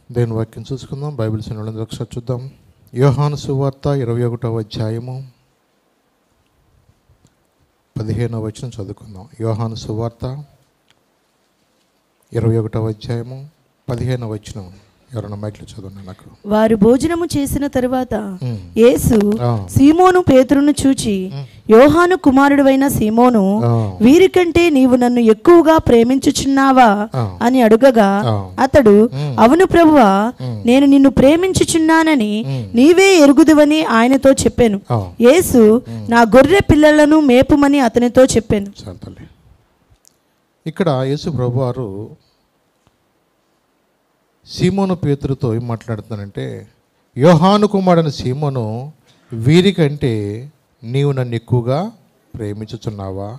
దేవుని వాక్యం చూసుకుందాం. బైబిల్ సినిమాలో ఒకసారి చూద్దాం. యోహాను సువార్త 21వ అధ్యాయము 15వ వచనం చదువుకుందాం. యోహాను సువార్త 21వ అధ్యాయము 15వ వచనం. ఎవరన్నా మైక్లో చదవండి నాకు. వారు భోజనము చేసిన తరువాత యేసు సీమోను పేతురును చూచి, యోహాను కుమారుడువైన సీమోను, వీరికంటే నీవు నన్ను ఎక్కువగా ప్రేమించుచున్నావా అని అడుగగా, అతడు, అవును ప్రభువా, నేను నిన్ను ప్రేమించుచున్నానని నీవే ఎరుగుదువని ఆయనతో చెప్పాను. యేసు, నా గొర్రె పిల్లలను మేపుమని అతనితో చెప్పాను. ఇక్కడ యేసు ప్రభువారు సీమోను పేతురుతో ఏం మాట్లాడుతానంటే, యోహాను కుమారుడైన సీమోను, వీరికంటే నీవు నన్ను ఎక్కువగా ప్రేమించుచున్నావా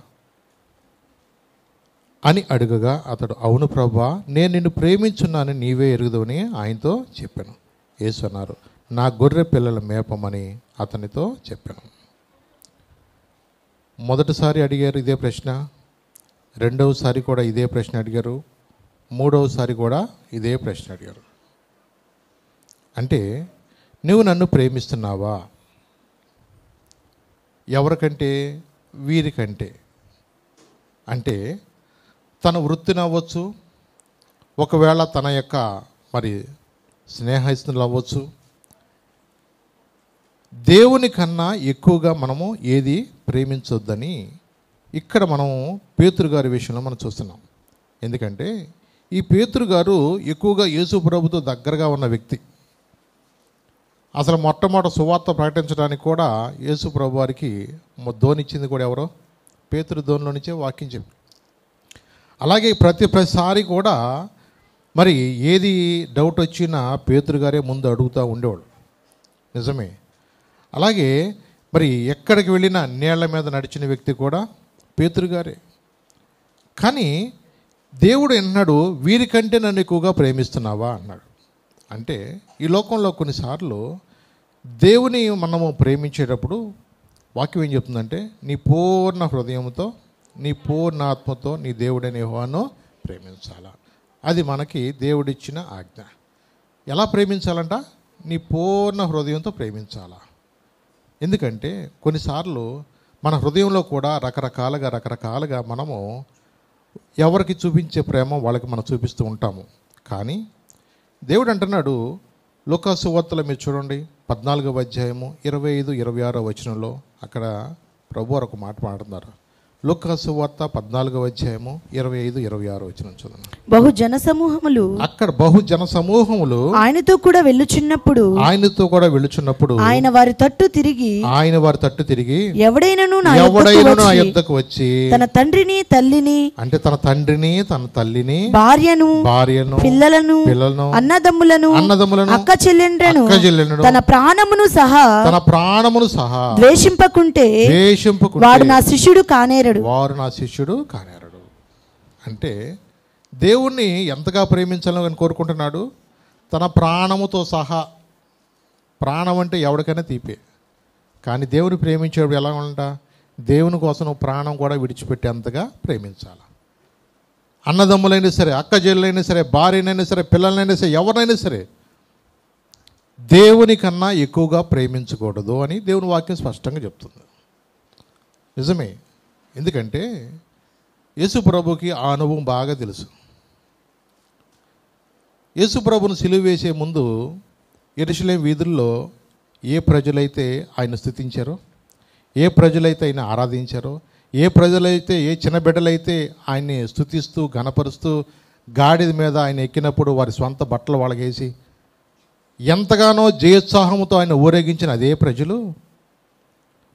అని అడుగగా, అతడు, అవును ప్రభువా, నేను నిన్ను ప్రేమించున్నాను నీవే ఎరుగుదవని ఆయనతో చెప్పాను. యేసు అన్నారు, నా గొర్రె పిల్లల మేపమని అతనితో చెప్పాను. మొదటిసారి అడిగారు ఇదే ప్రశ్న, రెండవసారి కూడా ఇదే ప్రశ్న అడిగారు, మూడవసారి కూడా ఇదే ప్రశ్న అడిగారు. అంటే నువ్వు నన్ను ప్రేమిస్తున్నావా? ఎవరికంటే? వీరికంటే. అంటే తన వృత్తిని అవ్వచ్చు, ఒకవేళ తన యొక్క మరి స్నేహితులు అవ్వచ్చు, దేవుని కన్నా ఎక్కువగా మనము ఏది ప్రేమించొద్దని ఇక్కడ మనం పేతురు గారి విషయంలో మనం చూస్తున్నాం. ఎందుకంటే ఈ పేతురు గారు ఎక్కువగా యేసు ప్రభుతో దగ్గరగా ఉన్న వ్యక్తి. అసలు మొట్టమొదటి సువార్త ప్రకటించడానికి కూడా యేసు ప్రభు వారికి దోనిచ్చింది కూడా ఎవరో? పేతురు దోనిలో నుంచే వాక్యం చెప్పి. అలాగే ప్రతిసారి కూడా మరి ఏది డౌట్ వచ్చినా పేతురు గారే ముందు అడుగుతూ ఉండేవాడు. నిజమే. అలాగే మరి ఎక్కడికి వెళ్ళినా నీళ్ల మీద నడిచిన వ్యక్తి కూడా పేతురు గారే. కానీ దేవుడు అన్నాడు, వీరికంటే నన్ను ఎక్కువగా ప్రేమిస్తున్నావా అన్నాడు. అంటే ఈ లోకంలో కొన్నిసార్లు దేవుని మనము ప్రేమించేటప్పుడు వాక్యం ఏం చెప్తుందంటే, నీ పూర్ణ హృదయంతో, నీ పూర్ణ ఆత్మతో నీ దేవుడైన యెహోవాను ప్రేమించాలా. అది మనకి దేవుడిచ్చిన ఆజ్ఞ. ఎలా ప్రేమించాలంట? నీ పూర్ణ హృదయంతో ప్రేమించాలా. ఎందుకంటే కొన్నిసార్లు మన హృదయంలో కూడా రకరకాలుగా మనము ఎవరికి చూపించే ప్రేమ వాళ్ళకి మనం చూపిస్తూ ఉంటాము. కానీ దేవుడు అంటున్నాడు, లూకా సువార్తలో మీరు చూడండి 14వ అధ్యాయము 25-26 వచనంలో అక్కడ ప్రభువారు ఒక మాట మాట్లాడుతున్నారు. లూకా సువార్త 14వ అధ్యాయము 25-26 వచనం చూడండి. అక్కడ బహు జన సమూహములు ఆయనతో కూడా వెళ్ళుచున్నప్పుడు ఆయన వారి తట్టు తిరిగి ఎవడైనను నా యొద్దకు వచ్చి తన తండ్రిని తల్లిని, అంటే తన తండ్రిని తన తల్లిని, భార్యను పిల్లలను అన్నదమ్ములను అక్క చెల్లెండ్రను తన ప్రాణమును సహా ద్వేషింపకుంటే వాడు నా శిష్యుడు కానేరడు. అంటే దేవుణ్ణి ఎంతగా ప్రేమించాలని కోరుకుంటున్నాడు? తన ప్రాణముతో సహా. ప్రాణం అంటే ఎవరికైనా తీపే. కానీ దేవుని ప్రేమించేప్పుడు ఎలా ఉంట? దేవుని కోసం ప్రాణం కూడా విడిచిపెట్టేంతగా ప్రేమించాలి. అన్నదమ్ములైనా సరే, అక్క చెల్లెలైనా సరే, భార్యనైనా సరే, పిల్లలైనా సరే, ఎవరినైనా సరే దేవుని కన్నా ఎక్కువగా ప్రేమించకూడదు అని దేవుని వాక్యం స్పష్టంగా చెప్తుంది. నిజమే. ఎందుకంటే యేసు ప్రభుకి ఆ అనుభవం బాగా తెలుసు. యేసు ప్రభును సిలువ వేసే ముందు యెరూషలేము వీధుల్లో ఏ ప్రజలైతే ఆయన స్తుతించారో, ఏ ప్రజలైతే ఆయన ఆరాధించారో, ఏ ప్రజలైతే, ఏ చిన్న బిడ్డలైతే ఆయన్ని స్తుతిస్తూ ఘనపరుస్తూ గాడిద మీద ఆయన ఎక్కినప్పుడు వారి స్వంత బట్టలు వాళ్ళగేసి ఎంతగానో జయోత్సాహంతో ఆయన ఊరేగించిన అదే ప్రజలు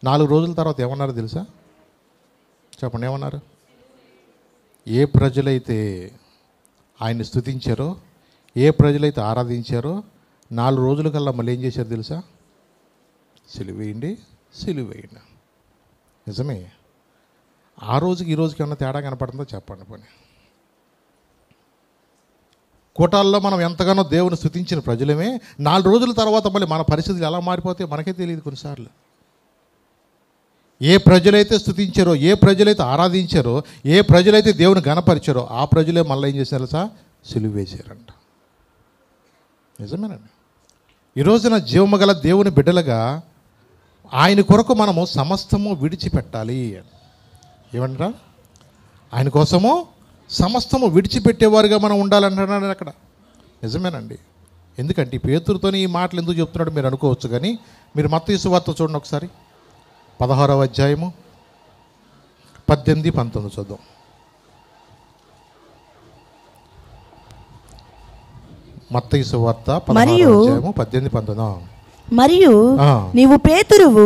4 రోజుల తర్వాత ఏమన్నారో తెలుసా? చెప్పండి, ఏమన్నారు? ఏ ప్రజలైతే ఆయన్ని స్తుతించారో, ఏ ప్రజలైతే ఆరాధించారో 4 రోజుల కల్లా మళ్ళీ ఏం చేశారు తెలుసా? సిలువ వేయండి. నిజమే. ఆ రోజుకి ఈ రోజుకి ఏమన్నా తేడా కనపడుతుందో చెప్పండి. పని కోటాల్లో మనం ఎంతగానో దేవుని స్తుతించిన ప్రజలమే 4 రోజుల తర్వాత మళ్ళీ మన పరిస్థితులు ఎలా మారిపోతాయో మనకే తెలియదు కొన్నిసార్లు. ఏ ప్రజలైతే స్తుతించారో, ఏ ప్రజలైతే ఆరాధించారో, ఏ ప్రజలైతే దేవుని గణపరిచారో ఆ ప్రజలే మళ్ళీ ఏం చేశారు సార్? సిలువ వేశారంట. నిజమేనండి. ఈ రోజున జీవము గల దేవుని బిడ్డలుగా ఆయన కొరకు మనము సమస్తము విడిచిపెట్టాలి. ఏమంటారా? ఆయన కోసము సమస్తము విడిచిపెట్టేవారుగా మనం ఉండాలంటున్నాడు అక్కడ. నిజమేనండి. ఎందుకంటే పేతురుతోని ఈ మాటలు ఎందుకు చెప్తున్నాడు మీరు అనుకోవచ్చు, కానీ మీరు మత్తయి సువార్త చూడండి ఒకసారి, 16వ అధ్యాయము 18-19 చూద్దాం. మత్తయి సువార్త 16వ అధ్యాయము 18-19. మరియు నీవు పేతురువు,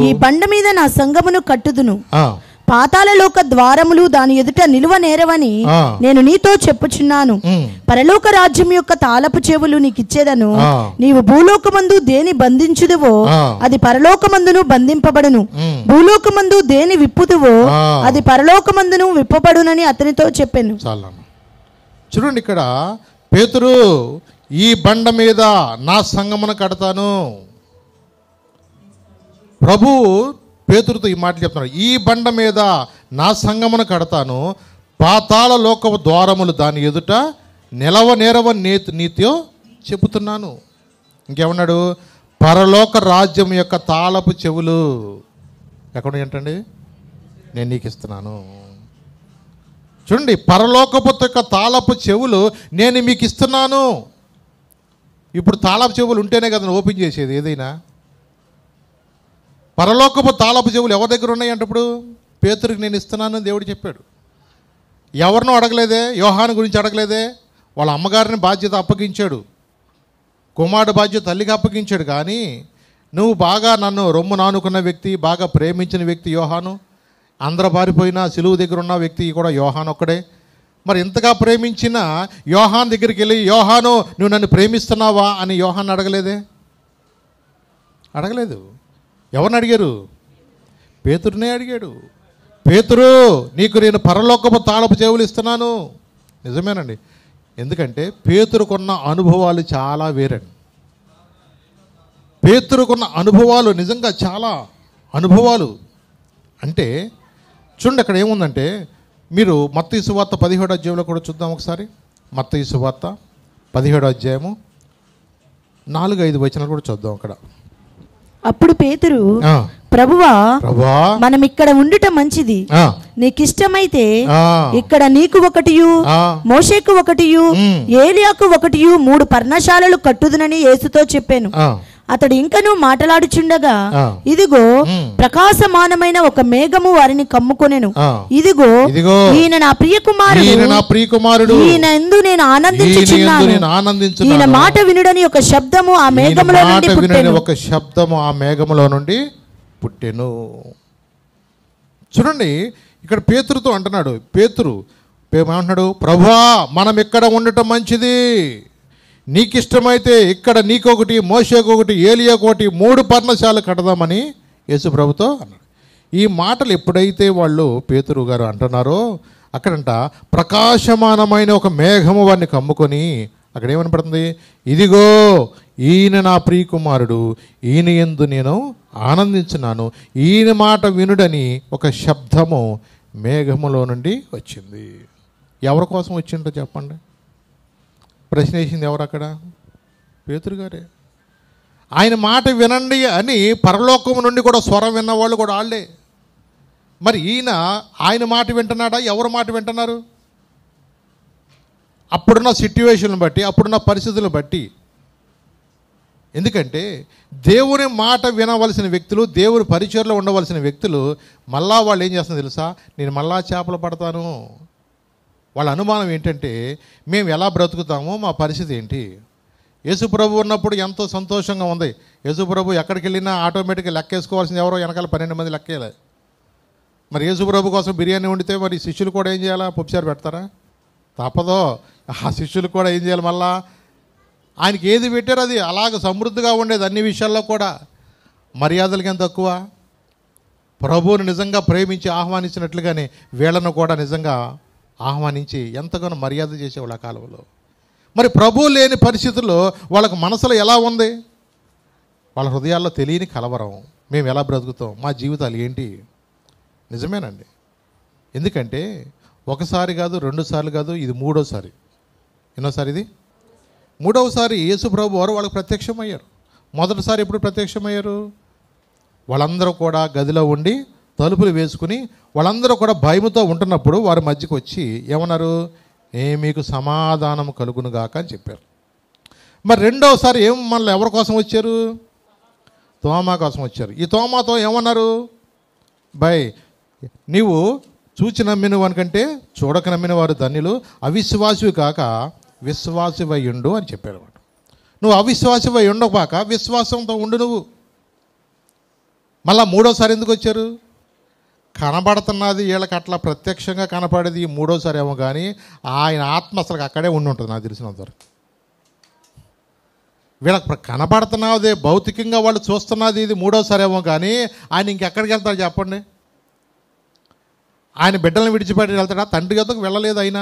ఈ బండ మీద నా సంఘమును కట్టుదును, పాతాళలోక ద్వారములు దాని ఎదుట నిలువ నేరవని నేను నీతో చెప్పుచున్నాను. పరలోక రాజ్యం యొక్క తాళపు చెవులు నీకిచ్చేదను. నీవు భూలోకమందు దేని బంధించుదువో అది పరలోకమందును బంధింపబడును, భూలోకమందు దేని విప్పుదువో అది పరలోకమందును విప్పబడునని అతనితో చెప్పాను. చూడండి, ఇక్కడ పేతురు, ఈ బండ మీద నా సంఘమును కడతాను. ప్రభు పేతురుతో ఈ మాట చెప్తున్నాడు, ఈ బండ మీద నా సంఘమును కడతాను, పాతాళ లోక ద్వారములు దాని ఎదుట నిలవ నీతో చెబుతున్నాను. ఇంకేమన్నాడు? పరలోక రాజ్యం యొక్క తాళపు చెవులు ఎక్కడ ఏంటండి నేను నీకు ఇస్తున్నాను. చూడండి, పరలోకపు యొక్క తాళపు చెవులు నేను మీకు ఇస్తున్నాను. ఇప్పుడు తాళపు చెవులు ఉంటేనే కదా ఓపెన్ చేసేది ఏదైనా. పరలోకపు తాళపు చెవులు ఎవరి దగ్గర ఉన్నాయంటే ఇప్పుడు పేతురికి నేను ఇస్తున్నానని దేవుడు చెప్పాడు. ఎవరినో అడగలేదే, యోహాను గురించి అడగలేదే, వాళ్ళ అమ్మగారిని బాధ్యత అప్పగించాడు, కుమారుడు బాధ్యత తల్లికి అప్పగించాడు. కానీ నువ్వు బాగా నన్ను రొమ్ము నానుకున్న వ్యక్తి, బాగా ప్రేమించిన వ్యక్తి యోహాను, అందరూ పారిపోయినా సిలువు దగ్గర ఉన్న వ్యక్తి కూడా యోహాను ఒక్కడే. మరి ఇంతగా ప్రేమించిన యోహాన్ దగ్గరికి వెళ్ళి, యోహాను నువ్వు నన్ను ప్రేమిస్తున్నావా అని యోహాన్ అడగలేదే, అడగలేదు. ఎవరిని అడిగారు? పేతురునే అడిగాడు. పేతురు, నీకు నేను పరలోకపు తాళపు చెవులు ఇస్తున్నాను. నిజమేనండి. ఎందుకంటే పేతురుకున్న అనుభవాలు చాలా వేరండి. పేతురుకున్న అనుభవాలు నిజంగా చాలా అనుభవాలు. అంటే చూడండి, అక్కడ ఏముందంటే మీరు మత్తయి సువార్త 17వ అధ్యాయంలో కూడా చూద్దాం ఒకసారి. మత్తయి సువార్త 17వ అధ్యాయము 4-5 వచనాలు కూడా చూద్దాం అక్కడ. అప్పుడు పేతురు, ప్రభువా, మనం ఇక్కడ ఉండుట మంచిది, నీకిష్టమైతే ఇక్కడ నీకు ఒకటియు, మోషేకు ఒకటియు, ఏలియాకు ఒకటియు 3 పర్ణశాలలు కట్టుదునని యేసుతో చెప్పాను. అతడు ఇంకనూ మాటలాడుచుండగా ఇదిగో ప్రకాశమానమైన ఒక మేఘము వారిని కమ్ముకొనెను. ఇదిగో ఈయన నా ప్రియ కుమారుడు, ఈయన యందు నేను ఆనందించుచున్నాను. ఈయన మాట వినుడని ఒక శబ్దము ఆ మేఘములో నుండి పుట్టెను. ఒక శబ్దము ఆ మేఘములో నుండి పుట్టెను. చూడండి, ఇక్కడ పేతురుతో అంటున్నాడు. పేతురు ఏమంటున్నాడు? ప్రభువా, మనం ఇక్కడ ఉండటం మంచిది, నీకిష్టమైతే ఇక్కడ నీకొకటి, మోషేకొకటి, ఏలియాకొకటి 3 పర్ణశాలలు కడదామని యేసు ప్రభుతో అన్నాడు. ఈ మాటలు ఎప్పుడైతే వాళ్ళు పేతురు గారు అంటున్నారో అక్కడంట ప్రకాశమానమైన ఒక మేఘము వారిని కమ్ముకొని అక్కడ ఏమనపడుతుంది? ఇదిగో ఈయన నా ప్రియ కుమారుడు, ఈయన యందు నేను ఆనందించున్నాను, ఈయన మాట వినుడని ఒక శబ్దము మేఘములో నుండి వచ్చింది. ఎవరి కోసం వచ్చిందో చెప్పండి. ప్రశ్న వేసింది ఎవరు అక్కడ? పేతురు గారే. ఆయన మాట వినండి అని పరలోకం నుండి కూడా స్వరం విన్నవాళ్ళు కూడా వాళ్ళే. మరి ఈయన ఆయన మాట వింటున్నాడా? ఎవరి మాట వింటున్నారు? అప్పుడున్న సిట్యువేషన్ను బట్టి, అప్పుడున్న పరిస్థితులను బట్టి. ఎందుకంటే దేవుని మాట వినవలసిన వ్యక్తులు, దేవుని పరిచయలో ఉండవలసిన వ్యక్తులు మళ్ళా వాళ్ళు ఏం చేస్తున్నారు తెలుసా? నేను మళ్ళా చేపలు పడతాను. వాళ్ళ అనుమానం ఏంటంటే మేము ఎలా బ్రతుకుతామో, మా పరిస్థితి ఏంటి? యేసుప్రభు ఉన్నప్పుడు ఎంతో సంతోషంగా ఉంది. యేసుప్రభు ఎక్కడికి వెళ్ళినా ఆటోమేటిక్గా లెక్కేసుకోవాల్సింది ఎవరో వెనకాల 12 మంది లెక్కేయాలి. మరి యేసుప్రభు కోసం బిర్యానీ వండితే మరి శిష్యులు కూడా ఏం చేయాలా? పప్పుచారు పెడతారా? తప్పదో. ఆ శిష్యులు కూడా ఏం చేయాలి? మళ్ళా ఆయనకి ఏది పెట్టారో అది అలాగ సమృద్ధిగా ఉండేది. అన్ని విషయాల్లో కూడా మర్యాదలకేం తక్కువ? ప్రభువుని నిజంగా ప్రేమించి ఆహ్వానించినట్లుగానే వీళ్ళను కూడా నిజంగా ఆహ్వానించి ఎంతగానో మర్యాద చేసేవాళ్ళు ఆ కాలంలో. మరి ప్రభువు లేని పరిస్థితుల్లో వాళ్ళకు మనసులో ఎలా ఉంది? వాళ్ళ హృదయాల్లో తెలియని కలవరం. మేము ఎలా బ్రతుకుతాం, మా జీవితాలు ఏంటి? నిజమేనండి. ఎందుకంటే ఒకసారి కాదు, 2 సార్లు కాదు, ఇది 3వ సారి. ఎన్నోసారి ఇది? మూడవసారి యేసు ప్రభు వారు వాళ్ళకి ప్రత్యక్షమయ్యారు. మొదటిసారి ఎప్పుడు ప్రత్యక్షమయ్యారు? వాళ్ళందరూ కూడా గదిలో ఉండి తలుపులు వేసుకుని వాళ్ళందరూ కూడా భయముతో ఉంటున్నప్పుడు వారి మధ్యకు వచ్చి ఏమన్నారు? మీకు సమాధానం కలుగును గాక అని చెప్పారు. మరి రెండవసారి మనలో ఎవరి కోసం వచ్చారు? తోమా కోసం వచ్చారు. ఈ తోమాతో ఏమన్నారు? బాయ్, నీవు చూచి నమ్మిన వానికంటే చూడక నమ్మిన వారు ధన్యులు, అవిశ్వాసివి కాక విశ్వాసివై ఉండు అని చెప్పారు. నువ్వు అవిశ్వాసివై ఉండకపోక విశ్వాసంతో ఉండు నువ్వు. మళ్ళా మూడోసారి ఎందుకు వచ్చారు? కనబడుతున్నది వీళ్ళకి అట్లా ప్రత్యక్షంగా కనపడేది మూడోసారి ఏమో, కానీ ఆయన ఆత్మ అసలు అక్కడే ఉండి ఉంటుంది నాకు తెలిసినంతవరకు. వీళ్ళకి కనబడుతున్నదే భౌతికంగా వాళ్ళు చూస్తున్నది ఇది మూడోసారి ఏమో, కానీ ఆయన ఇంకెక్కడికి వెళ్తారు చెప్పండి? ఆయన బిడ్డలను విడిచిపెట్టి వెళ్తాడా? తండ్రి గద్దకు వెళ్ళలేదు. ఆయన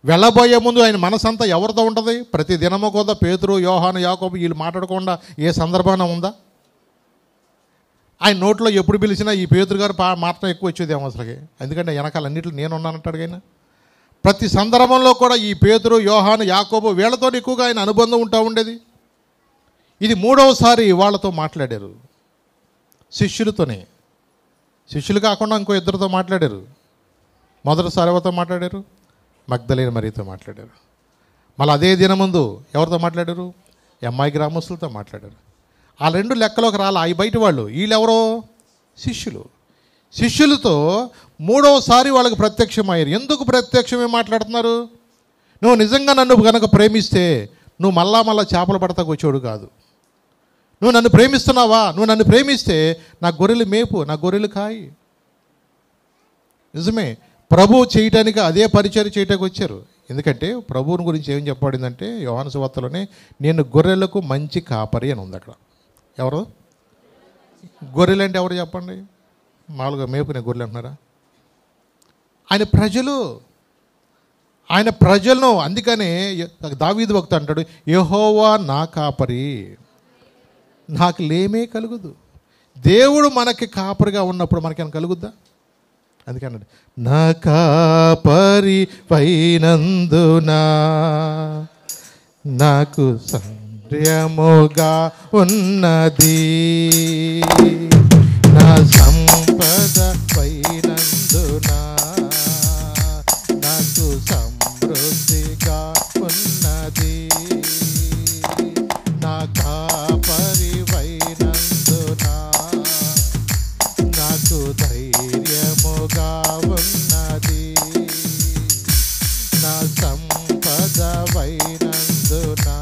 వెళ్ళబోయే ముందు ఆయన మనసంతా ఎవరితో ఉంటుంది? ప్రతి దినము కూడా పేతురు, యోహాను, యాకోబు వీళ్ళు మాట్లాడకుండా ఏ సందర్భాన ఉందా? ఆయన నోట్లో ఎప్పుడు పిలిచినా ఈ పేతురు గారు మాత్రం ఎక్కువ వచ్చేదేమో అసలుకి. ఎందుకంటే వెనకాల అన్నింటిలో నేను ఉన్నానంటాడు ఆయన. ప్రతి సందర్భంలో కూడా ఈ పేతురు, యోహాను, యాకోబు వీళ్ళతో ఎక్కువగా ఆయన అనుబంధం ఉంటా ఉండేది. ఇది మూడవసారి వాళ్ళతో మాట్లాడారు, శిష్యులతోనే. శిష్యులు కాకుండా ఇంకో ఇద్దరితో మాట్లాడారు. మొదటిసారి ఎవరితో మాట్లాడారు? మగ్దలేని మరియతో మాట్లాడారు. మళ్ళీ అదే దినం ముందు ఎవరితో మాట్లాడారు? అమ్మాయి గ్రామస్తులతో మాట్లాడారు. ఆ రెండు లెక్కలోకి రాలా అవి బయట వాళ్ళు. వీళ్ళెవరో శిష్యులు. శిష్యులతో మూడవసారి వాళ్ళకి ప్రత్యక్షమయ్యారు. ఎందుకు ప్రత్యక్షమే మాట్లాడుతున్నారు? నువ్వు నిజంగా నన్ను కనుక ప్రేమిస్తే నువ్వు మళ్ళా చేపలు పడతాకు వచ్చేవాడు కాదు. నువ్వు నన్ను ప్రేమిస్తున్నావా? నువ్వు నన్ను ప్రేమిస్తే నా గొర్రెలు మేపు, నా గొర్రెలు కాయి. నిజమే, ప్రభువు చేయటానికి అదే పరిచయం చేయటానికి వచ్చారు. ఎందుకంటే ప్రభువుని గురించి ఏం చెప్పబడిందంటే యోహాను సువార్తలోనే, నేను గొర్రెలకు మంచి కాపరి అని ఉంది అక్కడ. ఎవరు గొర్రెలు అంటే ఎవరు చెప్పండి? మామూలుగా మేపుకునే గొర్రెలు అంటున్నారా? ఆయన ప్రజలు, ఆయన ప్రజలను. అందుకనే దావీదు భక్తుడు అంటాడు, యెహోవా నా కాపరి, నాకు లేమే కలుగుదు. దేవుడు మనకి కాపరిగా ఉన్నప్పుడు మనకేమైనా కలుగుద్దా? అందుకన్నాడు, నా కాపరి పైనందునా నాకు సంద్రముగా ఉన్నది, నా సంపద పైనందునా నాకు సమృద్ధిగా ఉన్నది, నా కాపరి వైనందునా నాకు ధైర్యముగా ఉన్నది, నా సంపద వైనందునా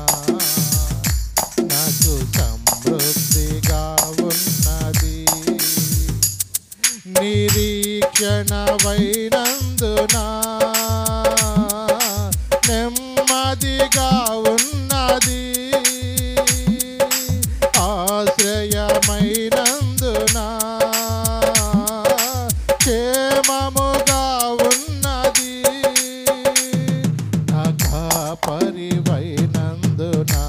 నాకు సమృద్ధిగా ఉన్నది, నిరీక్షణ వైనందునా నెమ్మదిగా ఉన్నది, ఆశ్రయమైనందునా క్షేమముగా ఉన్నది, నా కాపరి వైనందునా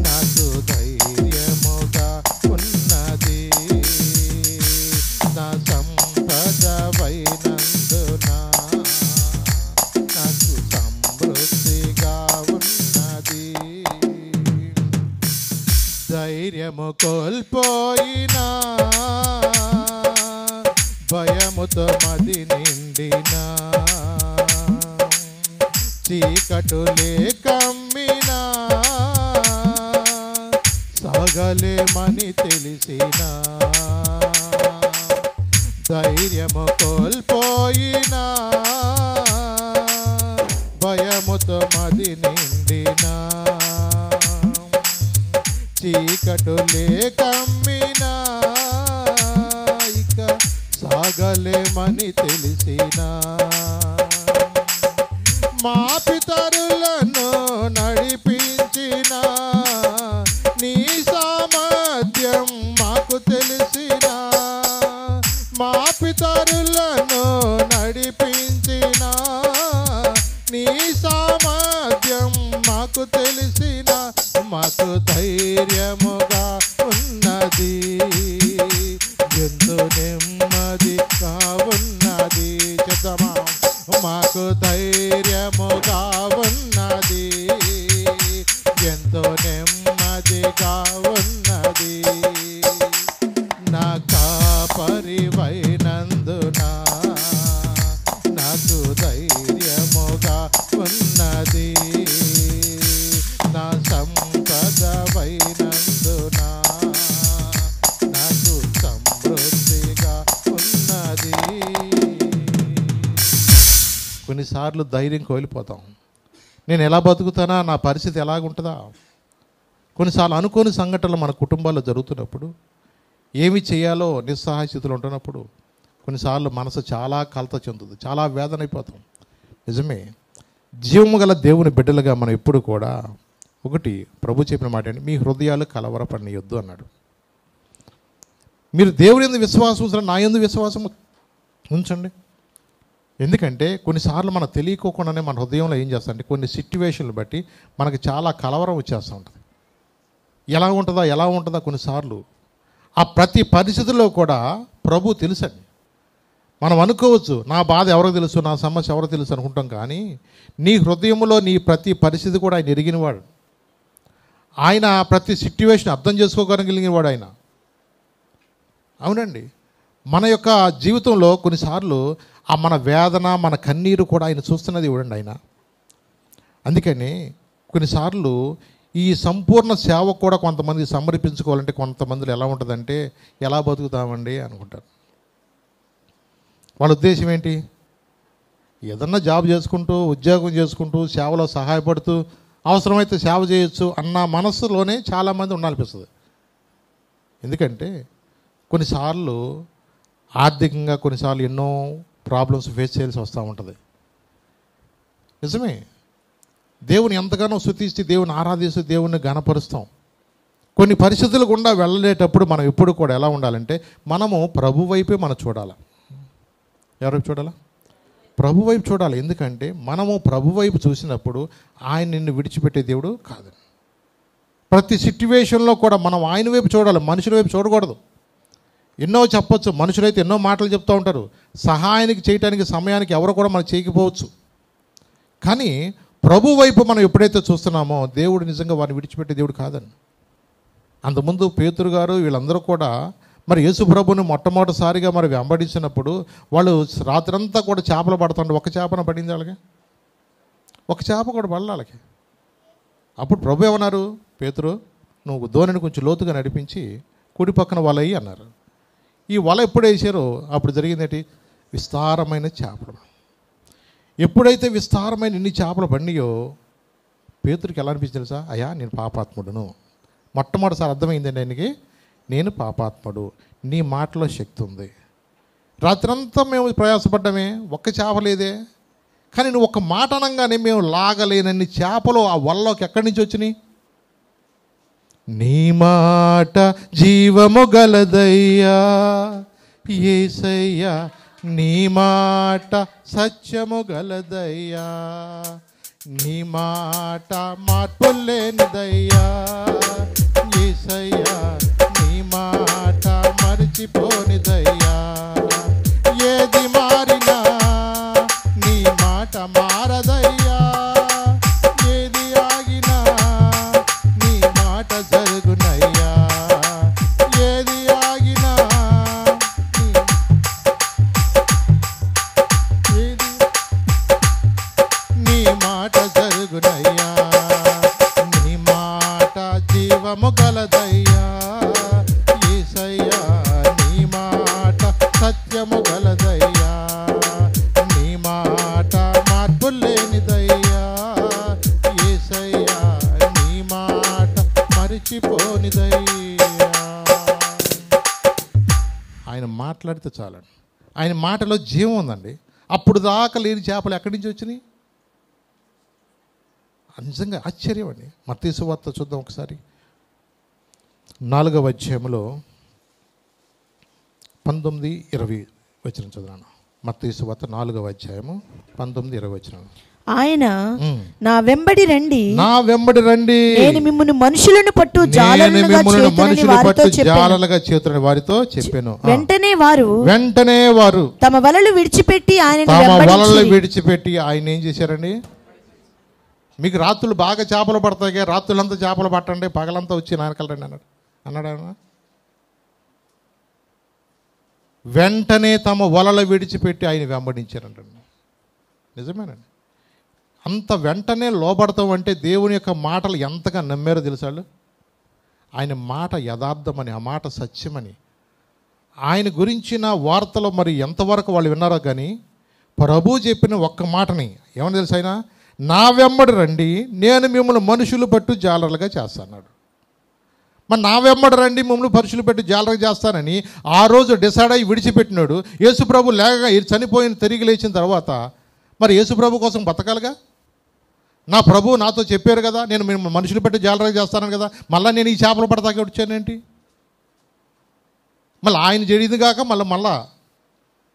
నాకు ధైర్యముగా ఉన్నది, నా సంపద వైనందునా నాకు సమృద్ధిగా ఉన్నది. ధైర్యము కోల్పోయినా భయముతో మది నిండినా చీకటులే కమ్మినా సాగలేమని తెలిసినా, ధైర్యము కోల్పోయినా భయముతో మది నిండినా చీకటులే కమ్మినా ఇక సాగలేమని తెలిసినా, మా పితరులను నడిపించిన నీ సామర్థ్యం మాకు తెలిసిన, మా పితరులను నడిపించిన నీ సామర్థ్యం మాకు తెలిసిన, మాకు ధైర్యముగా ఉన్నది, ఎంతో నెమ్మదిగా ఉన్నది. చెప్తామా? మాకు ధైర్యముగా ఉన్నది, కొన్నిసార్లు ధైర్యం కోల్పోతాం. నేను ఎలా బతుకుతానా, నా పరిస్థితి ఎలాగుంటుందా. కొన్నిసార్లు అనుకోని సంఘటనలు మన కుటుంబాల్లో జరుగుతున్నప్పుడు, ఏమి చేయాలో నిస్సహాయ స్థితిలో ఉంటున్నప్పుడు కొన్నిసార్లు మనసు చాలా కలత చెందుతుంది, చాలా వేదన అయిపోతాం. నిజమే, జీవము గల దేవుని బిడ్డలుగా మనం ఎప్పుడు కూడా ఒకటి ప్రభు చెప్పిన మాట అండి, మీ హృదయాలు కలవరపడనీయొద్దు అన్నాడు. మీరు దేవుని యందు విశ్వాసం ఉంచండి, నా యందు విశ్వాసం ఉంచండి. ఎందుకంటే కొన్నిసార్లు మనకు తెలియకోకుండానే మన హృదయంలో ఏం చేస్తామంటే కొన్ని సిట్యువేషన్లు బట్టి మనకి చాలా కలవరం వచ్చేస్తూ ఉంటుంది. ఎలా ఉంటుందా కొన్నిసార్లు ఆ ప్రతి పరిస్థితుల్లో కూడా ప్రభు తెలుసండి. మనం అనుకోవచ్చు నా బాధ ఎవరికి తెలుసు, నా సమస్య ఎవరికి తెలుసు అనుకుంటాం. కానీ నీ హృదయంలో నీ ప్రతి పరిస్థితి కూడా ఆయన ఎరిగినవాడు. ఆయన ప్రతి సిట్యువేషన్ అర్థం చేసుకోగలిగినవాడు ఆయన. అవునండి, మన యొక్క జీవితంలో కొన్నిసార్లు ఆ మన వేదన, మన కన్నీరు కూడా ఆయన చూస్తున్నది ఇవ్వండి ఆయన. అందుకని కొన్నిసార్లు ఈ సంపూర్ణ సేవ కూడా కొంతమంది సమర్పించుకోవాలంటే కొంతమందిలో ఎలా ఉంటుందంటే ఎలా బతుకుతామండి అనుకుంటారు. వాళ్ళ ఉద్దేశం ఏంటి, ఏదన్నా జాబ్ చేసుకుంటూ ఉద్యోగం చేసుకుంటూ సేవలో సహాయపడుతూ అవసరమైతే సేవ చేయొచ్చు అన్న మనస్సులోనే చాలామంది ఉండాలనిపిస్తుంది. ఎందుకంటే కొన్నిసార్లు ఆర్థికంగా కొన్నిసార్లు ఎన్నో ప్రాబ్లమ్స్ ఫేస్ చేయాల్సి వస్తూ ఉంటుంది. నిజమే, దేవుని ఎంతగానో స్తుతిస్తూ దేవుని ఆరాధిస్తూ దేవుణ్ణి గణపరుస్తాం. కొన్ని పరిస్థితులు గుండా వెళ్ళలేటప్పుడు మనం ఎప్పుడు కూడా ఎలా ఉండాలంటే మనము ప్రభు వైపే మనం చూడాలి. ఎవరైపు చూడాలా? ప్రభు వైపు చూడాలి. ఎందుకంటే మనము ప్రభు వైపు చూసినప్పుడు ఆయన నిన్ను విడిచిపెట్టే దేవుడు కాదు. ప్రతి సిట్యువేషన్లో కూడా మనం ఆయన వైపు చూడాలి, మనుషుల వైపు చూడకూడదు. ఎన్నో చెప్పచ్చు, మనుషులైతే ఎన్నో మాటలు చెప్తూ ఉంటారు, సహాయానికి చేయడానికి సమయానికి ఎవరు కూడా మనం చేయకపోవచ్చు. కానీ ప్రభు వైపు మనం ఎప్పుడైతే చూస్తున్నామో దేవుడు నిజంగా వారిని విడిచిపెట్టే దేవుడు కాదని. అంతకుముందు పేతురు గారు వీళ్ళందరూ కూడా మరి యేసు ప్రభుని మొట్టమొదటిసారిగా మరి వెంబడించినప్పుడు వాళ్ళు రాత్రంతా కూడా చేపలు పడుతుంటే ఒక చేపన పడింది వాళ్ళకి, ఒక చేప కూడా పడలే వాళ్ళకి. అప్పుడు ప్రభు ఏమన్నారు, పేతురు నువ్వు ధోనిని కొంచెం లోతుగా నడిపించి కుడి పక్కన వల అయ్యి అన్నారు. ఈ వల ఎప్పుడు వేసారో అప్పుడు జరిగిందేంటి, విస్తారమైన చేపలు. ఎప్పుడైతే విస్తారమైన ఇన్ని చేపలు పడినాయో పేతురికి ఎలా అనిపించింది తెలుసా, అయ్యా నేను పాపాత్ముడును. మొట్టమొదటిసారి అర్థమైందండి ఆయనకి, నేను పాపాత్ముడు, నీ మాటలో శక్తి ఉంది. రాత్రంతా మేము ప్రయాసపడ్డామే, ఒక్క చేప లేదే, కానీ నువ్వు ఒక మాట అనగానే మేము లాగలేనన్ని చేపలు ఆ వలలోకి ఎక్కడి నుంచి వచ్చినాయి. నీ మాట జీవము గలదయ్యా యేసయ్యా, నీ మాట సత్యము గలదయ్యా, నీ మాట మార్పు లేనిదయ్యా యేసయ్యా, నీ మాట మరిచిపోనిదయ్యా. ఏది మారినా నీ మాట మారదయ్యా, ఏది ఆగినా నీ మాట జరుగునయ్యా, ఏది ఆగినా నీ మాట జరుగునయ్యా, నీ మాట జీవము గలదయ్యా యేసయ్యా, నీ మాట సత్యము గలదయ్యా, నీ మాట మార్పు లేనిదయ్యా యేసయ్యా, నీ మాట మరిచిపోనిదయ్యా. ఆయన మాట్లాడితే చాలండి, ఆయన మాటలో జీవం ఉందండి. అప్పుడు దాకా లేని చేపలు ఎక్కడి నుంచి వచ్చినాయి? నిజంగా ఆశ్చర్యం అండి. మత్తయి సువార్త చూద్దాం ఒకసారి, 4వ అధ్యాయంలో 19-20 వచనం చదువుతాను. మత్తయి సువార్త 4వ అధ్యాయము 19-20 వచనం. ఆయన నా వెంబడి రండి, నా వెంబడి రండి, నేను మిమ్మును మనుషులను పట్టు జాలరులుగా చేతులని వారితో చెప్పాను. వెంటనే వారు తమ వలలు విడిచిపెట్టి ఆయన ఏం చేశారండి? మీకు రాత్రులు బాగా చేపలు పడతాయి, రాత్రులంతా చేపలు పట్టండి, పగలంతా వచ్చి నాయనకలరండి అన్నాడు ఆయన. వెంటనే తమ వలలు విడిచిపెట్టి ఆయన వెంబడించారంటండి. నిజమేనండి. అంత వెంటనే లోబడతాం అంటే దేవుని యొక్క మాటలు ఎంతగా నమ్మారో తెలుసాళ్ళు. ఆయన మాట యథార్థమని, ఆ మాట సత్యమని, ఆయన గురించిన వార్తలు మరి ఎంతవరకు వాళ్ళు విన్నారో కానీ ప్రభు చెప్పిన ఒక్క మాటని ఏమని తెలుసు ఆయన, నా వెంబడి రండి నేను మిమ్మల్ని మనుషులు పట్టు జాలరులుగా చేస్తాన్నాడు. మరి నా వెంబడి రండి మిమ్మల్ని పరుషులు పెట్టి జాలరుగా చేస్తానని ఆ రోజు డిసైడ్ అయ్యి విడిచిపెట్టినాడు. యేసుప్రభు లేక చనిపోయిన తిరిగి లేచిన తర్వాత మరి యేసుప్రభు కోసం బతకాలిగా. నా ప్రభు నాతో చెప్పారు కదా, నేను మిమ్మల్ని మనుషులు పెట్టి జాలరుగా చేస్తాను కదా, మళ్ళీ నేను ఈ చేపలు పడతాకే వచ్చానేంటి? మళ్ళీ ఆయన జరిగింది కాక మళ్ళా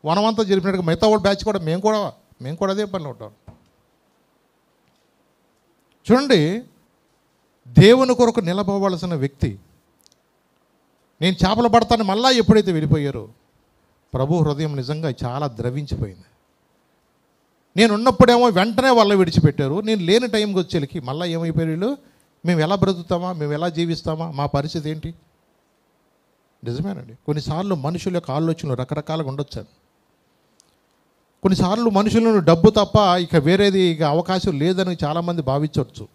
వనమంతా జరిపినట్టుగా మిగతా వాళ్ళ బ్యాచ్ కూడా మేము కూడా అదే పనిలో ఉంటాం. చూడండి, దేవుని కొరకు నిలబడవలసిన వ్యక్తి నేను చేపలు పడతాను మళ్ళా ఎప్పుడైతే వెళ్ళిపోయారో ప్రభు హృదయం నిజంగా చాలా ద్రవించిపోయింది. నేను ఉన్నప్పుడేమో వెంటనే వాళ్ళ విడిచిపెట్టారు, నేను లేని టైంకి వచ్చేకి మళ్ళీ ఏమైపోయారు వీళ్ళు, మేము ఎలా బ్రతుకుతామా, మేము ఎలా జీవిస్తామా, మా పరిస్థితి ఏంటి? నిజమేనండి, కొన్నిసార్లు మనుషుల యొక్క ఆలోచనలు రకరకాలుగా ఉండొచ్చు. కొన్నిసార్లు మనుషులను డబ్బు తప్ప ఇక వేరేది ఇక అవకాశం లేదని చాలామంది భావించవచ్చు.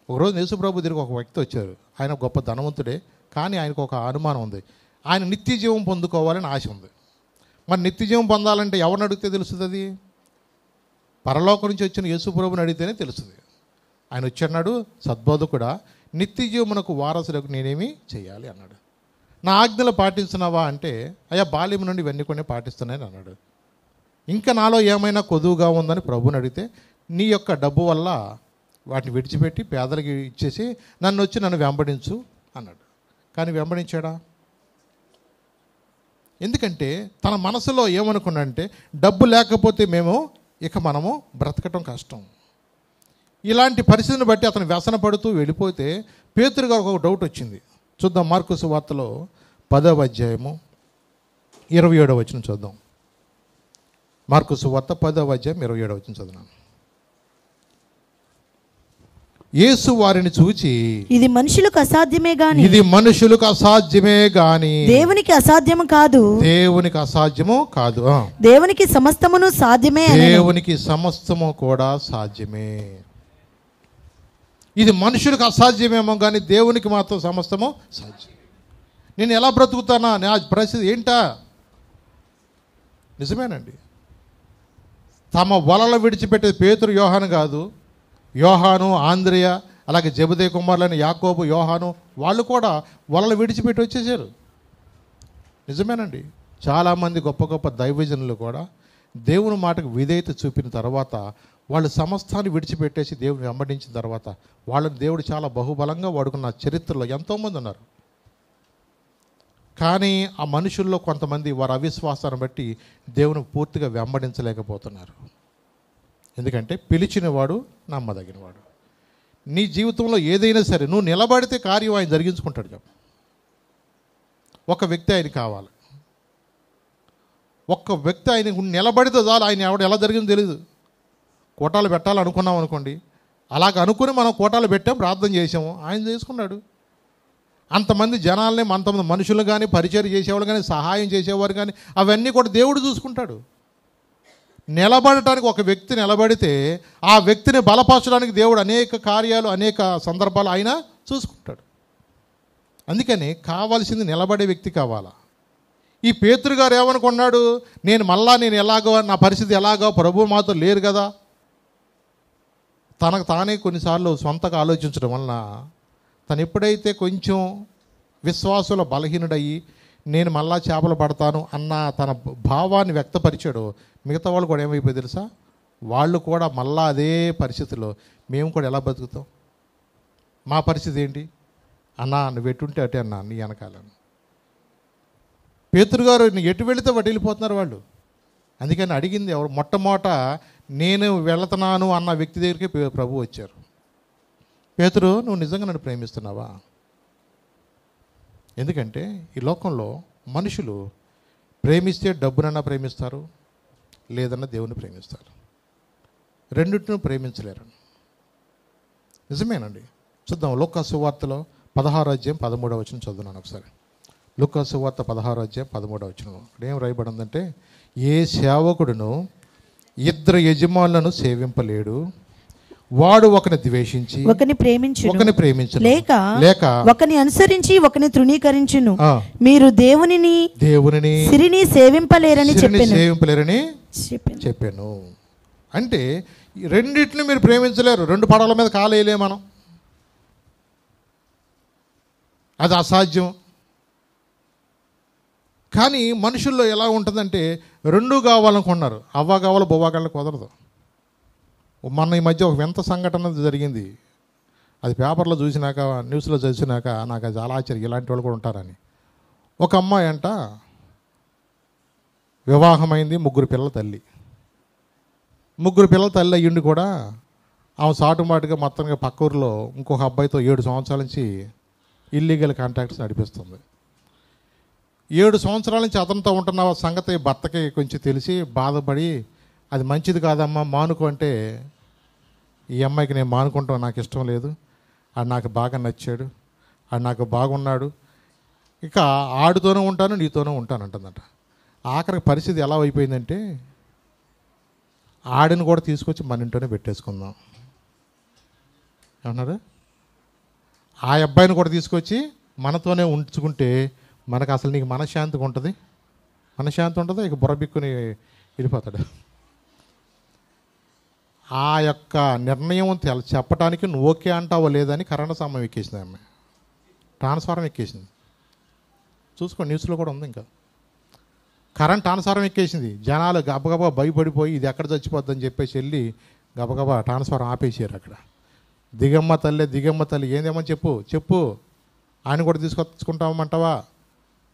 ఒకరోజు యేసుప్రభు దగ్గరికి ఒక వ్యక్తి వచ్చారు. ఆయన గొప్ప ధనవంతుడే, కానీ ఆయనకు ఒక అనుమానం ఉంది. ఆయన నిత్య జీవం పొందుకోవాలని ఆశ ఉంది. మరి నిత్య జీవం పొందాలంటే ఎవరిని అడిగితే తెలుస్తుంది? అది పరలోకం నుంచి వచ్చిన యేసుప్రభుని అడిగితేనే తెలుస్తుంది. ఆయన వచ్చన్నాడు, సద్బోధకుడా, నిత్య జీవమునకు వారసులకు నేనేమి చేయాలి అన్నాడు. నా ఆజ్ఞలు పాటిస్తున్నావా అంటే, అయ్యా బాల్యం నుండి ఇవన్నీ కొన్ని పాటిస్తున్నాయని అన్నాడు. ఇంకా నాలో ఏమైనా కొదువుగా ఉందని ప్రభుని అడిగితే, నీ యొక్క డబ్బు వల్ల వాటిని విడిచిపెట్టి పేదలకి ఇచ్చేసి నన్ను వెంబడించు అన్నాడు. కానీ వెంబడించాడా? ఎందుకంటే తన మనసులో ఏమనుకున్నాడంటే, డబ్బు లేకపోతే మనము బ్రతకటం కష్టం. ఇలాంటి పరిస్థితిని బట్టి అతను వ్యసన పడుతూ వెళ్ళిపోతే పేతురు గారికి ఒక డౌట్ వచ్చింది. చూద్దాం, మార్కు సువార్తలో 10వ అధ్యాయము 27వ వచనం చూద్దాం. మార్కు సువార్త 10వ అధ్యాయం 27వ వచనం చదువున్నాను. యేసు వారిని చూచి, ఇది మనుషులకు అసాధ్యమే గాని దేవునికి అసాధ్యము కాదు. దేవునికి సమస్తమును సాధ్యమే. దేవునికి సమస్తము కూడా సాధ్యమే. ఇది మనుషులకు అసాధ్యమేమో కానీ దేవునికి మాత్రం సమస్తము సాధ్యం. నేను ఎలా బ్రతుకుతానా, నా పరిస్థితి ఏంటా? నిజమేనండి, తమ వలలు విడిచిపెట్టే పేతురు యోహాను కాదు, యోహాను, ఆంద్రేయ, అలాగే జెబెదయి కుమారులైన యాకోబు, యోహాను, వాళ్ళు కూడా వలలు విడిచిపెట్టి వచ్చేసారు. నిజమేనండి, చాలామంది గొప్ప గొప్ప దైవజనులు కూడా దేవుని మాటకు విధేయత చూపిన తర్వాత వాళ్ళు సమస్తాన్ని విడిచిపెట్టేసి దేవుని వెంబడించిన తర్వాత వాళ్ళని దేవుడు చాలా బహుబలంగా వాడుకున్న చరిత్రలో ఎంతోమంది ఉన్నారు. కానీ ఆ మనుషుల్లో కొంతమంది వారి అవిశ్వాసాన్ని బట్టి దేవుని పూర్తిగా వెంబడించలేకపోతున్నారు. ఎందుకంటే పిలిచినవాడు నమ్మదగినవాడు. నీ జీవితంలో ఏదైనా సరే నువ్వు నిలబడితే కార్యం ఆయన జరిగించుకుంటాడు. చెప్పు, ఒక వ్యక్తి ఆయన కావాలి. ఒక్క వ్యక్తి ఆయన నిలబడితే చాలు, ఆయన ఎలా జరిగిందో తెలియదు. కోటాలు పెట్టాలనుకున్నాం అనుకోండి, అలాగ అనుకుని మనం కోటాలు పెట్టాం, ప్రార్థన చేసాము, ఆయన చేసుకున్నాడు. అంతమంది జనాల్ని, అంతమంది మనుషులు కానీ, పరిచయం చేసేవాళ్ళు కానీ, సహాయం చేసేవారు కానీ, అవన్నీ కూడా దేవుడు చూసుకుంటాడు. నిలబడటానికి ఒక వ్యక్తి నిలబడితే ఆ వ్యక్తిని బలపరచడానికి దేవుడు అనేక కార్యాలు, అనేక సందర్భాలు ఆయన చూసుకుంటాడు. అందుకని కావాల్సింది నిలబడే వ్యక్తి కావాలా. ఈ పేతురు గారు ఏమనుకున్నాడు, నేను ఎలాగో, నా పరిస్థితి ఎలాగో, ప్రభు మాతో లేరు కదా. తనకు తానే కొన్నిసార్లు సొంతగా ఆలోచించడం వలన తను ఎప్పుడైతే కొంచెం విశ్వాసంలో బలహీనుడయ్యి నేను మళ్ళా చేపలు పడతాను అన్న తన భావాన్ని వ్యక్తపరిచాడు, మిగతా వాళ్ళు కూడా ఏమైపోయి తెలుసా, వాళ్ళు కూడా మళ్ళా అదే పరిస్థితిలో మేము కూడా ఎలా బతుకుతాం, మా పరిస్థితి ఏంటి అన్నా, నువ్వు ఎటుంటే అటే అన్నా నీ వెనకాలను. పేతురు గారు ఎటు వెళితే వాటి వెళ్ళిపోతున్నారు వాళ్ళు. అందుకని అడిగింది ఎవరు, మొట్టమొదట నేను వెళుతున్నాను అన్న వ్యక్తి దగ్గరికి ప్రభు వచ్చారు. పేతురు, నువ్వు నిజంగా నన్ను ప్రేమిస్తున్నావా? ఎందుకంటే ఈ లోకంలో మనుషులు ప్రేమిస్తే డబ్బునన్నా ప్రేమిస్తారు, లేదన్నా దేవుని ప్రేమిస్తారు. రెండింటిని ప్రేమించలేరు. నిజమేనండి. చూద్దాం, లూకా సువార్తలో 16వ అధ్యాయం 13వ వచనం చదువున్నాను ఒకసారి. లూకా సువార్త 16వ అధ్యాయం 13వ వచనం ఏం రాయబడిందంటే, ఏ సేవకుడును 2 యజమానులను సేవింపలేడు, వాడు ఒకని ద్వేషించి ఒకని ప్రేమించును లేక ఒకని అనుసరించి ఒకని తృణీకరించును. మీరు దేవునిని సిరిని సేవింపలేరని చెప్పాను. అంటే రెండిటిని మీరు ప్రేమించలేరు. రెండు పడవల మీద కాలేయలే మనం, అది అసాధ్యం. కానీ మనుషుల్లో ఎలా ఉంటుందంటే రెండు కావాలనుకున్నారు. అవ్వ కావాలి బొవ్వ కావాలి కుదరదు. మొన్న ఈ మధ్య ఒక వింత సంఘటన జరిగింది. అది పేపర్లో చూసినాక, న్యూస్లో చూసినాక నాకు అది చాలా ఆశ్చర్యం, ఇలాంటి వాళ్ళు కూడా ఉంటారని. ఒక అమ్మాయి అంట వివాహమైంది, 3 పిల్లల తల్లి. 3 పిల్లల తల్లి అయ్యిండి కూడా ఆమె సాటుమాటుగా మొత్తంగా పక్క ఊరిలో ఇంకొక అబ్బాయితో 7 సంవత్సరాల నుంచి ఇల్లీగల్ కాంటాక్ట్స్ నడిపిస్తుంది. 7 సంవత్సరాల నుంచి అతనితో ఉంటున్న సంగతి భర్తకి కొంచెం తెలిసి బాధపడి, అది మంచిది కాదమ్మా మానుకో అంటే, ఈ అమ్మాయికి నేను మానుకుంటాం నాకు ఇష్టం లేదు, ఆడు నాకు బాగా నచ్చాడు, ఆడు నాకు బాగున్నాడు, ఇక ఆడుతోనూ ఉంటాను నీతోనూ ఉంటాను అంటుందట. ఆఖరికి పరిస్థితి ఎలా అయిపోయిందంటే ఆడిని కూడా తీసుకొచ్చి మన ఇంట్లోనే పెట్టేసుకుందాం ఏమన్నారు. ఆ అబ్బాయిని కూడా తీసుకొచ్చి మనతోనే ఉంచుకుంటే మనకు అసలు నీకు మనశ్శాంతిగా ఉంటుంది, మనశ్శాంతి ఉంటుంది, ఇక బుర్రబిక్కుని వెళ్ళిపోతాడు. ఆ యొక్క నిర్ణయం చెప్పడానికి నువ్వు ఓకే అంటావో లేదని కరెంట్ స్తంభం ఎక్కేసింది ఆమె, ట్రాన్స్ఫార్మర్ ఎక్కేసింది. చూసుకో, న్యూస్లో కూడా ఉంది. ఇంకా కరెంట్ ట్రాన్స్ఫార్మర్ ఎక్కేసింది. జనాలు గబగబా భయపడిపోయి ఇది ఎక్కడ చచ్చిపోద్దని చెప్పేసి వెళ్ళి గబగబా ట్రాన్స్ఫార్మర్ ఆపేసారు అక్కడ. దిగమ్మ తల్లి ఏందేమని చెప్పు ఆయన కూడా తీసుకొచ్చుకుంటామంటావా,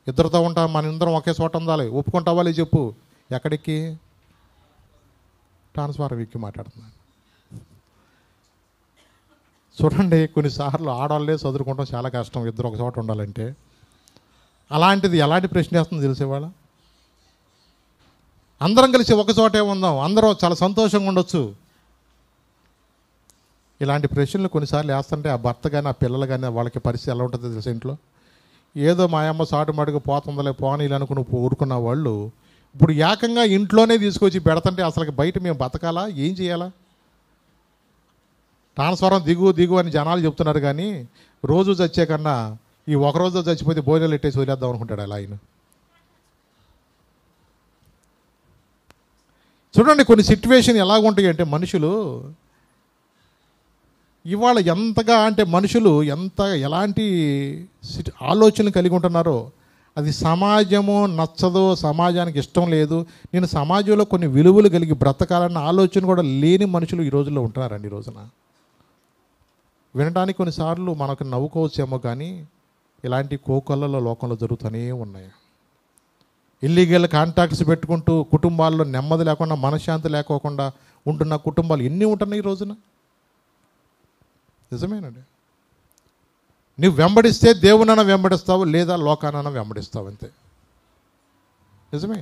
ఇద్దరితో ఉంటాం, మన ఇద్దరం ఒకే చోట ఉండాలి, ఒప్పుకుంటావా లేదు చెప్పు. ఎక్కడెక్కి ట్రాన్స్ఫార్మర్ ఎక్కి మాట్లాడుతున్నాను. చూడండి, కొన్నిసార్లు ఆడవాళ్ళే చదువుకుంటాం చాలా కష్టం, ఇద్దరు ఒక చోట ఉండాలంటే. అలాంటిది ఎలాంటి ప్రశ్న వేస్తుందో తెలిసేవాళ్ళ. అందరం కలిసి ఒక చోటే ఉందాం, అందరం చాలా సంతోషంగా ఉండొచ్చు. ఇలాంటి ప్రశ్నలు కొన్నిసార్లు వేస్తుంటే ఆ భర్త కానీ ఆ పిల్లలు కానీ వాళ్ళకి పరిస్థితి ఎలా ఉంటుందో తెలుసు. ఇంట్లో ఏదో మా అమ్మ సాటు మడుగు పోతుందలే పోనీలు అనుకుని ఊరుకున్న వాళ్ళు ఇప్పుడు ఏకంగా ఇంట్లోనే తీసుకొచ్చి పెడతంటే అసలు బయట మేము బతకాలా, ఏం చేయాలా? ట్రాన్స్ఫారం దిగు అని జనాలు చెప్తున్నారు. కానీ రోజు చచ్చే కన్నా ఈ ఒకరోజు చచ్చిపోతే భోజనాలు ఎట్టేసి వదిలేద్దాం అనుకుంటాడు అలా ఆయన. చూడండి, కొన్ని సిట్యువేషన్ ఎలాగుంటాయి అంటే మనుషులు ఇవాళ ఎంతగా అంటే మనుషులు ఎలాంటి ఆలోచనలు కలిగి ఉంటున్నారో అది సమాజము నచ్చదో, సమాజానికి ఇష్టం లేదు, నేను సమాజంలో కొన్ని విలువలు కలిగి బ్రతకాలన్న ఆలోచన కూడా లేని మనుషులు ఈ రోజుల్లో ఉంటున్నారండి. ఈ రోజున వినడానికి కొన్నిసార్లు మనకు నవ్వుకోవచ్చేమో, కానీ ఇలాంటి కోకొల్లలో లోకంలో జరుగుతూనే ఉన్నాయి. ఇల్లీగల్ కాంటాక్ట్స్ పెట్టుకుంటూ కుటుంబాల్లో నెమ్మది లేకుండా మనశ్శాంతి లేకోకుండా ఉంటున్న కుటుంబాలు ఎన్ని ఉంటున్నాయి ఈ రోజున. నిజమేనండి. నువ్వు వెంబడిస్తే దేవునైనా వెంబడిస్తావు, లేదా లోకానైనా వెంబడిస్తావు, అంతే. నిజమే.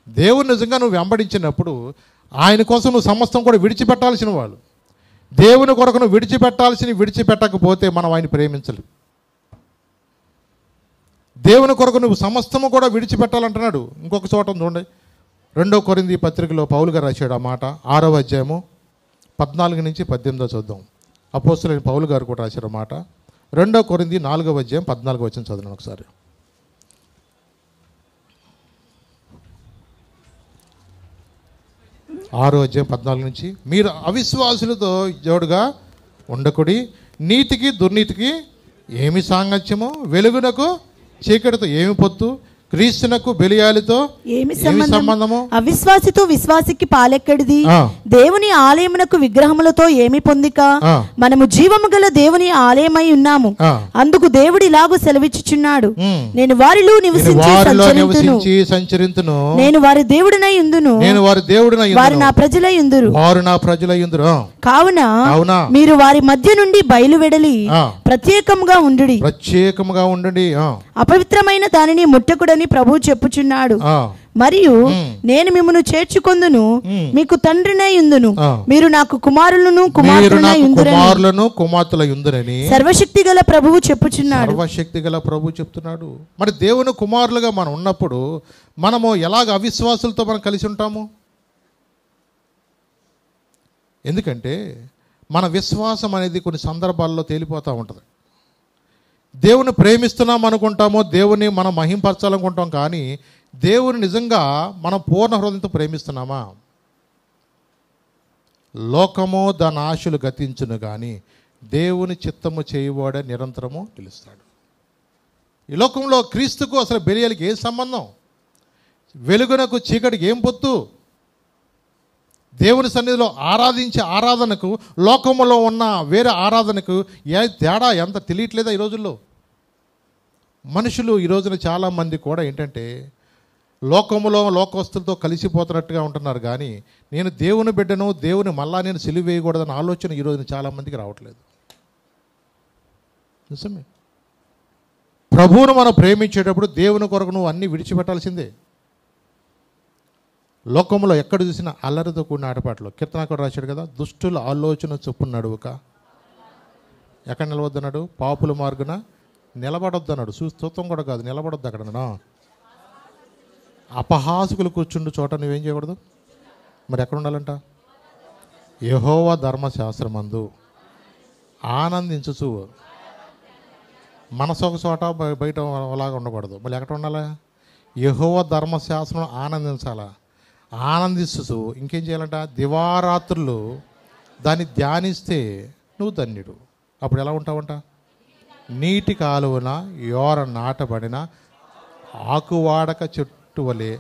దేవుని నిజంగా నువ్వు వెంబడించినప్పుడు ఆయన కోసం నువ్వు సమస్తం కూడా విడిచిపెట్టాల్సిన వాళ్ళు. దేవుని కొరకు నువ్వు విడిచిపెట్టకపోతే మనం ఆయన ప్రేమించలేం. దేవుని కొరకు నువ్వు సమస్తము కూడా విడిచిపెట్టాలంటున్నాడు. ఇంకొక చోట చూడండి, 2 కొరింథీ పత్రికలో పౌలు గారు రాశాడు ఆ మాట. 6వ అధ్యాయము 14 నుంచి 18 చూద్దాం. అపోస్తలుడైన పౌలు గారు కూడా రాశారు మాట. 2 కొరింథీ 4వ అధ్యాయం 14 వచనం చదివాను ఒకసారి. ఆరో అధ్యాయం 14 నుంచి, మీరు అవిశ్వాసులతో జోడుగా ఉండకుడి, నీతికి దుర్నీతికి ఏమి సాంగత్యమో, వెలుగునకు చీకటితో ఏమి పొత్తు, క్రీస్తునకు బెలియాలితో ఏమి సంబంధము, అవిశ్వాసితో విశ్వాసికి పాలెక్కడిది, దేవుని ఆలయమునకు విగ్రహములతో ఏమి పొందిక, మనము జీవము గల దేవుని ఆలయమై ఉన్నాము, అందుకు దేవుడు ఇలాగూ సెలవిచ్చుచున్నాడు, నేను వారిలో నివసించి సంచరింతును, నేను వారి దేవుడినై ఉందును, వారు నా ప్రజలై ఉందురు, కావున మీరు వారి మధ్య నుండి బయలువెడలి ప్రత్యేకముగా ఉండుడి, అపవిత్రమైన దానిని ముట్టకుడని ప్రభువు చెప్పుచున్నాడు. మరియు నేను మిమ్మల్ని చేర్చుకొందును, మీకు తండ్రినై యుందును, మీరు నాకు కుమారులను కుమార్తెలై యుందురని సర్వశక్తి గల ప్రభువు చెప్పుచున్నాడు. మరి దేవుని కుమారులుగా మనం ఉన్నప్పుడు మనము ఎలాగ అవిశ్వాసులతో మనం కలిసి ఉంటాము? ఎందుకంటే మన విశ్వాసం అనేది కొన్ని సందర్భాల్లో తేలిపోతూ ఉంటుంది. దేవుని ప్రేమిస్తున్నాం అనుకుంటామో, దేవుని మనం మహింపరచాలనుకుంటాం, కానీ దేవుని నిజంగా మనం పూర్ణ హృదయంతో ప్రేమిస్తున్నామా? లోకము దాని ఆశలు గతించును కానీ దేవుని చిత్తము చేయవాడే నిరంతరము నిలుస్తాడు. ఈ లోకంలో క్రీస్తుకు అసలు బెలియాలకి ఏ సంబంధం? వెలుగునకు చీకటికి ఏం పొత్తు? దేవుని సన్నిధిలో ఆరాధించే ఆరాధనకు లోకములో ఉన్న వేరే ఆరాధనకు ఏ తేడా ఎంత తెలియట్లేదా? ఈ రోజుల్లో మనుషులు ఈ రోజున చాలామంది కూడా ఏంటంటే లోకములో లోకస్తులతో కలిసిపోతున్నట్టుగా ఉంటున్నారు, కానీ నేను దేవుని బిడ్డను, దేవుని మళ్ళా నేను సిలువ వేయకూడదన్న ఆలోచన ఈ రోజున చాలామందికి రావట్లేదు. నిజమే. ప్రభువును మనం ప్రేమించేటప్పుడు దేవుని కొరకు నువ్వు అన్నీ విడిచిపెట్టాల్సిందే. లోకంలో ఎక్కడ చూసినా అల్లరితో కూడిన ఆటపాటలు. కీర్తనాకుడు రాశాడు కదా, దుష్టుల ఆలోచన చొప్పున నడువుక ఎక్కడ నిలవద్దన్నాడు? పాపుల మార్గున నిలబడొద్దన్నాడు. చూస్తాం కూడా కాదు, నిలబడొద్దు అక్కడ. అపహాసకులు కూర్చుండు చోట నువ్వేం చేయకూడదు. మరి ఎక్కడ ఉండాలంట? యెహోవా ధర్మశాస్త్రమందు ఆనందించుచు. మనసు ఒక చోట, బయట అలాగా ఉండకూడదు. మళ్ళీ ఎక్కడ ఉండాలా? యెహోవా ధర్మశాస్త్రం ఆనందించాలా. ఆనందిస్తూ ఇంకేం చేయాలంట? దివారాత్రులు దాన్ని ధ్యానిస్తే నువ్వు ధన్యుడు. అప్పుడు ఎలా ఉంటావంట? నీటి కాలువన యోర నాటబడిన ఆకువాడక చెట్టు వలె,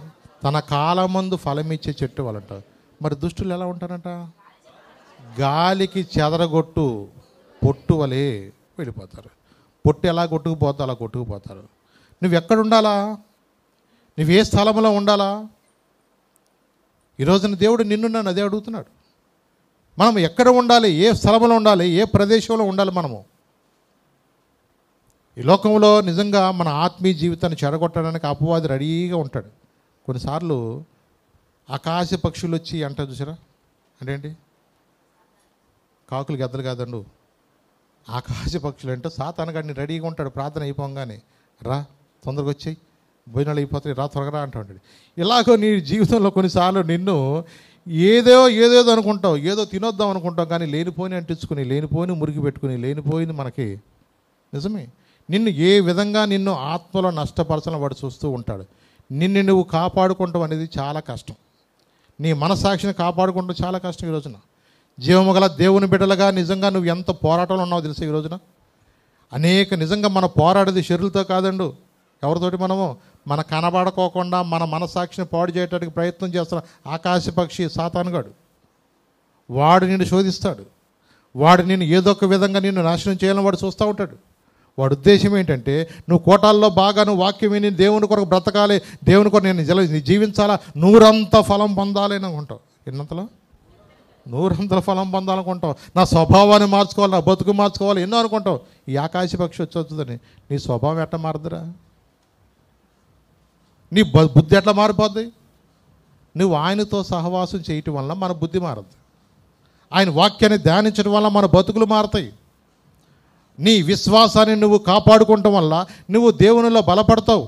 తన కాలమందు ఫలమిచ్చే చెట్టు వలంట. మరి దుష్టులు ఎలా ఉంటారంట? గాలికి చెదరగొట్టు పొట్టు వలె వెళ్ళిపోతారు. పొట్టు ఎలా కొట్టుకుపోతా అలా కొట్టుకుపోతారు. నువ్వు ఎక్కడ ఉండాలా? నువ్వు ఏ స్థలంలో ఉండాలా? ఈ రోజున దేవుడు నిన్ను నన్ను అదే అడుగుతున్నాడు. మనం ఎక్కడ ఉండాలి? ఏ స్థలంలో ఉండాలి? ఏ ప్రదేశంలో ఉండాలి? మనము ఈ లోకంలో నిజంగా మన ఆత్మీయ జీవితాన్ని చెడగొట్టడానికి అపవాది రెడీగా ఉంటాడు. కొన్నిసార్లు ఆకాశ పక్షులు వచ్చి అంటారు చూసారా? అంటే ఏంటి? కాకులు గద్దలు కాదండు, ఆకాశ పక్షులు అంటే సాతానుగాడిని రెడీగా ఉంటాడు. ప్రార్థన అయిపోగానే రా తొందరగా వచ్చేయి, భోజనాలు అయిపోతాయి, రా త్వరగా రా అంటూ ఉంటాడు. ఇలాగో నీ జీవితంలో కొన్నిసార్లు నిన్ను ఏదేదో అనుకుంటావు, ఏదో తినొద్దాం అనుకుంటావు, కానీ లేనిపోని అంటించుకుని, లేనిపోని మురిగి పెట్టుకుని, లేనిపోయింది మనకి. నిజమే. నిన్ను ఏ విధంగా నిన్ను ఆత్మలో నష్టపరచాలని వాడు చూస్తూ ఉంటాడు. నిన్ను నువ్వు కాపాడుకుంటాం అనేది చాలా కష్టం. నీ మనసాక్షిని కాపాడుకుంటాం చాలా కష్టం. ఈ రోజున జీవము గల దేవుని బిడ్డలుగా నిజంగా నువ్వు ఎంత పోరాటంలో ఉన్నావో తెలుసా? ఈ రోజున నిజంగా మన పోరాడేది శరీరులతో కాదండు. ఎవరితోటి? మనము మన కనబడుకోకుండా మన మనసాక్షిని పాడు చేయడానికి ప్రయత్నం చేస్తున్న ఆకాశ పక్షి సాతానుగాడు. వాడు నిన్ను శోధిస్తాడు. వాడు నిన్ను ఏదో ఒక విధంగా నిన్ను నాశనం చేయాలని వాడు చూస్తూ ఉంటాడు. వాడు ఉద్దేశం ఏంటంటే నువ్వు కోటాల్లో బాగా నువ్వు వాక్యం విని దేవుని కొరకు బ్రతకాలి, దేవుని కొరకు నేను జీవించాలా, 100 ఫలం పొందాలి అని అనుకుంటావు. ఎన్నంతలో 100 ఫలం పొందాలనుకుంటావు. నా స్వభావాన్ని మార్చుకోవాలి, నా బతుకు మార్చుకోవాలి, ఎన్నో అనుకుంటావు. ఈ ఆకాశ పక్షి వచ్చొస్తుందని నీ స్వభావం ఎట్లా మారుదురా? నీ బుద్ధి ఎట్లా మారిపోద్ది? నువ్వు ఆయనతో సహవాసం చేయటం వల్ల మన బుద్ధి మారదు. ఆయన వాక్యాన్ని ధ్యానించడం వల్ల మన బతుకులు మారుతాయి. నీ విశ్వాసాన్ని నువ్వు కాపాడుకోవటం వల్ల నువ్వు దేవునిలో బలపడతావు.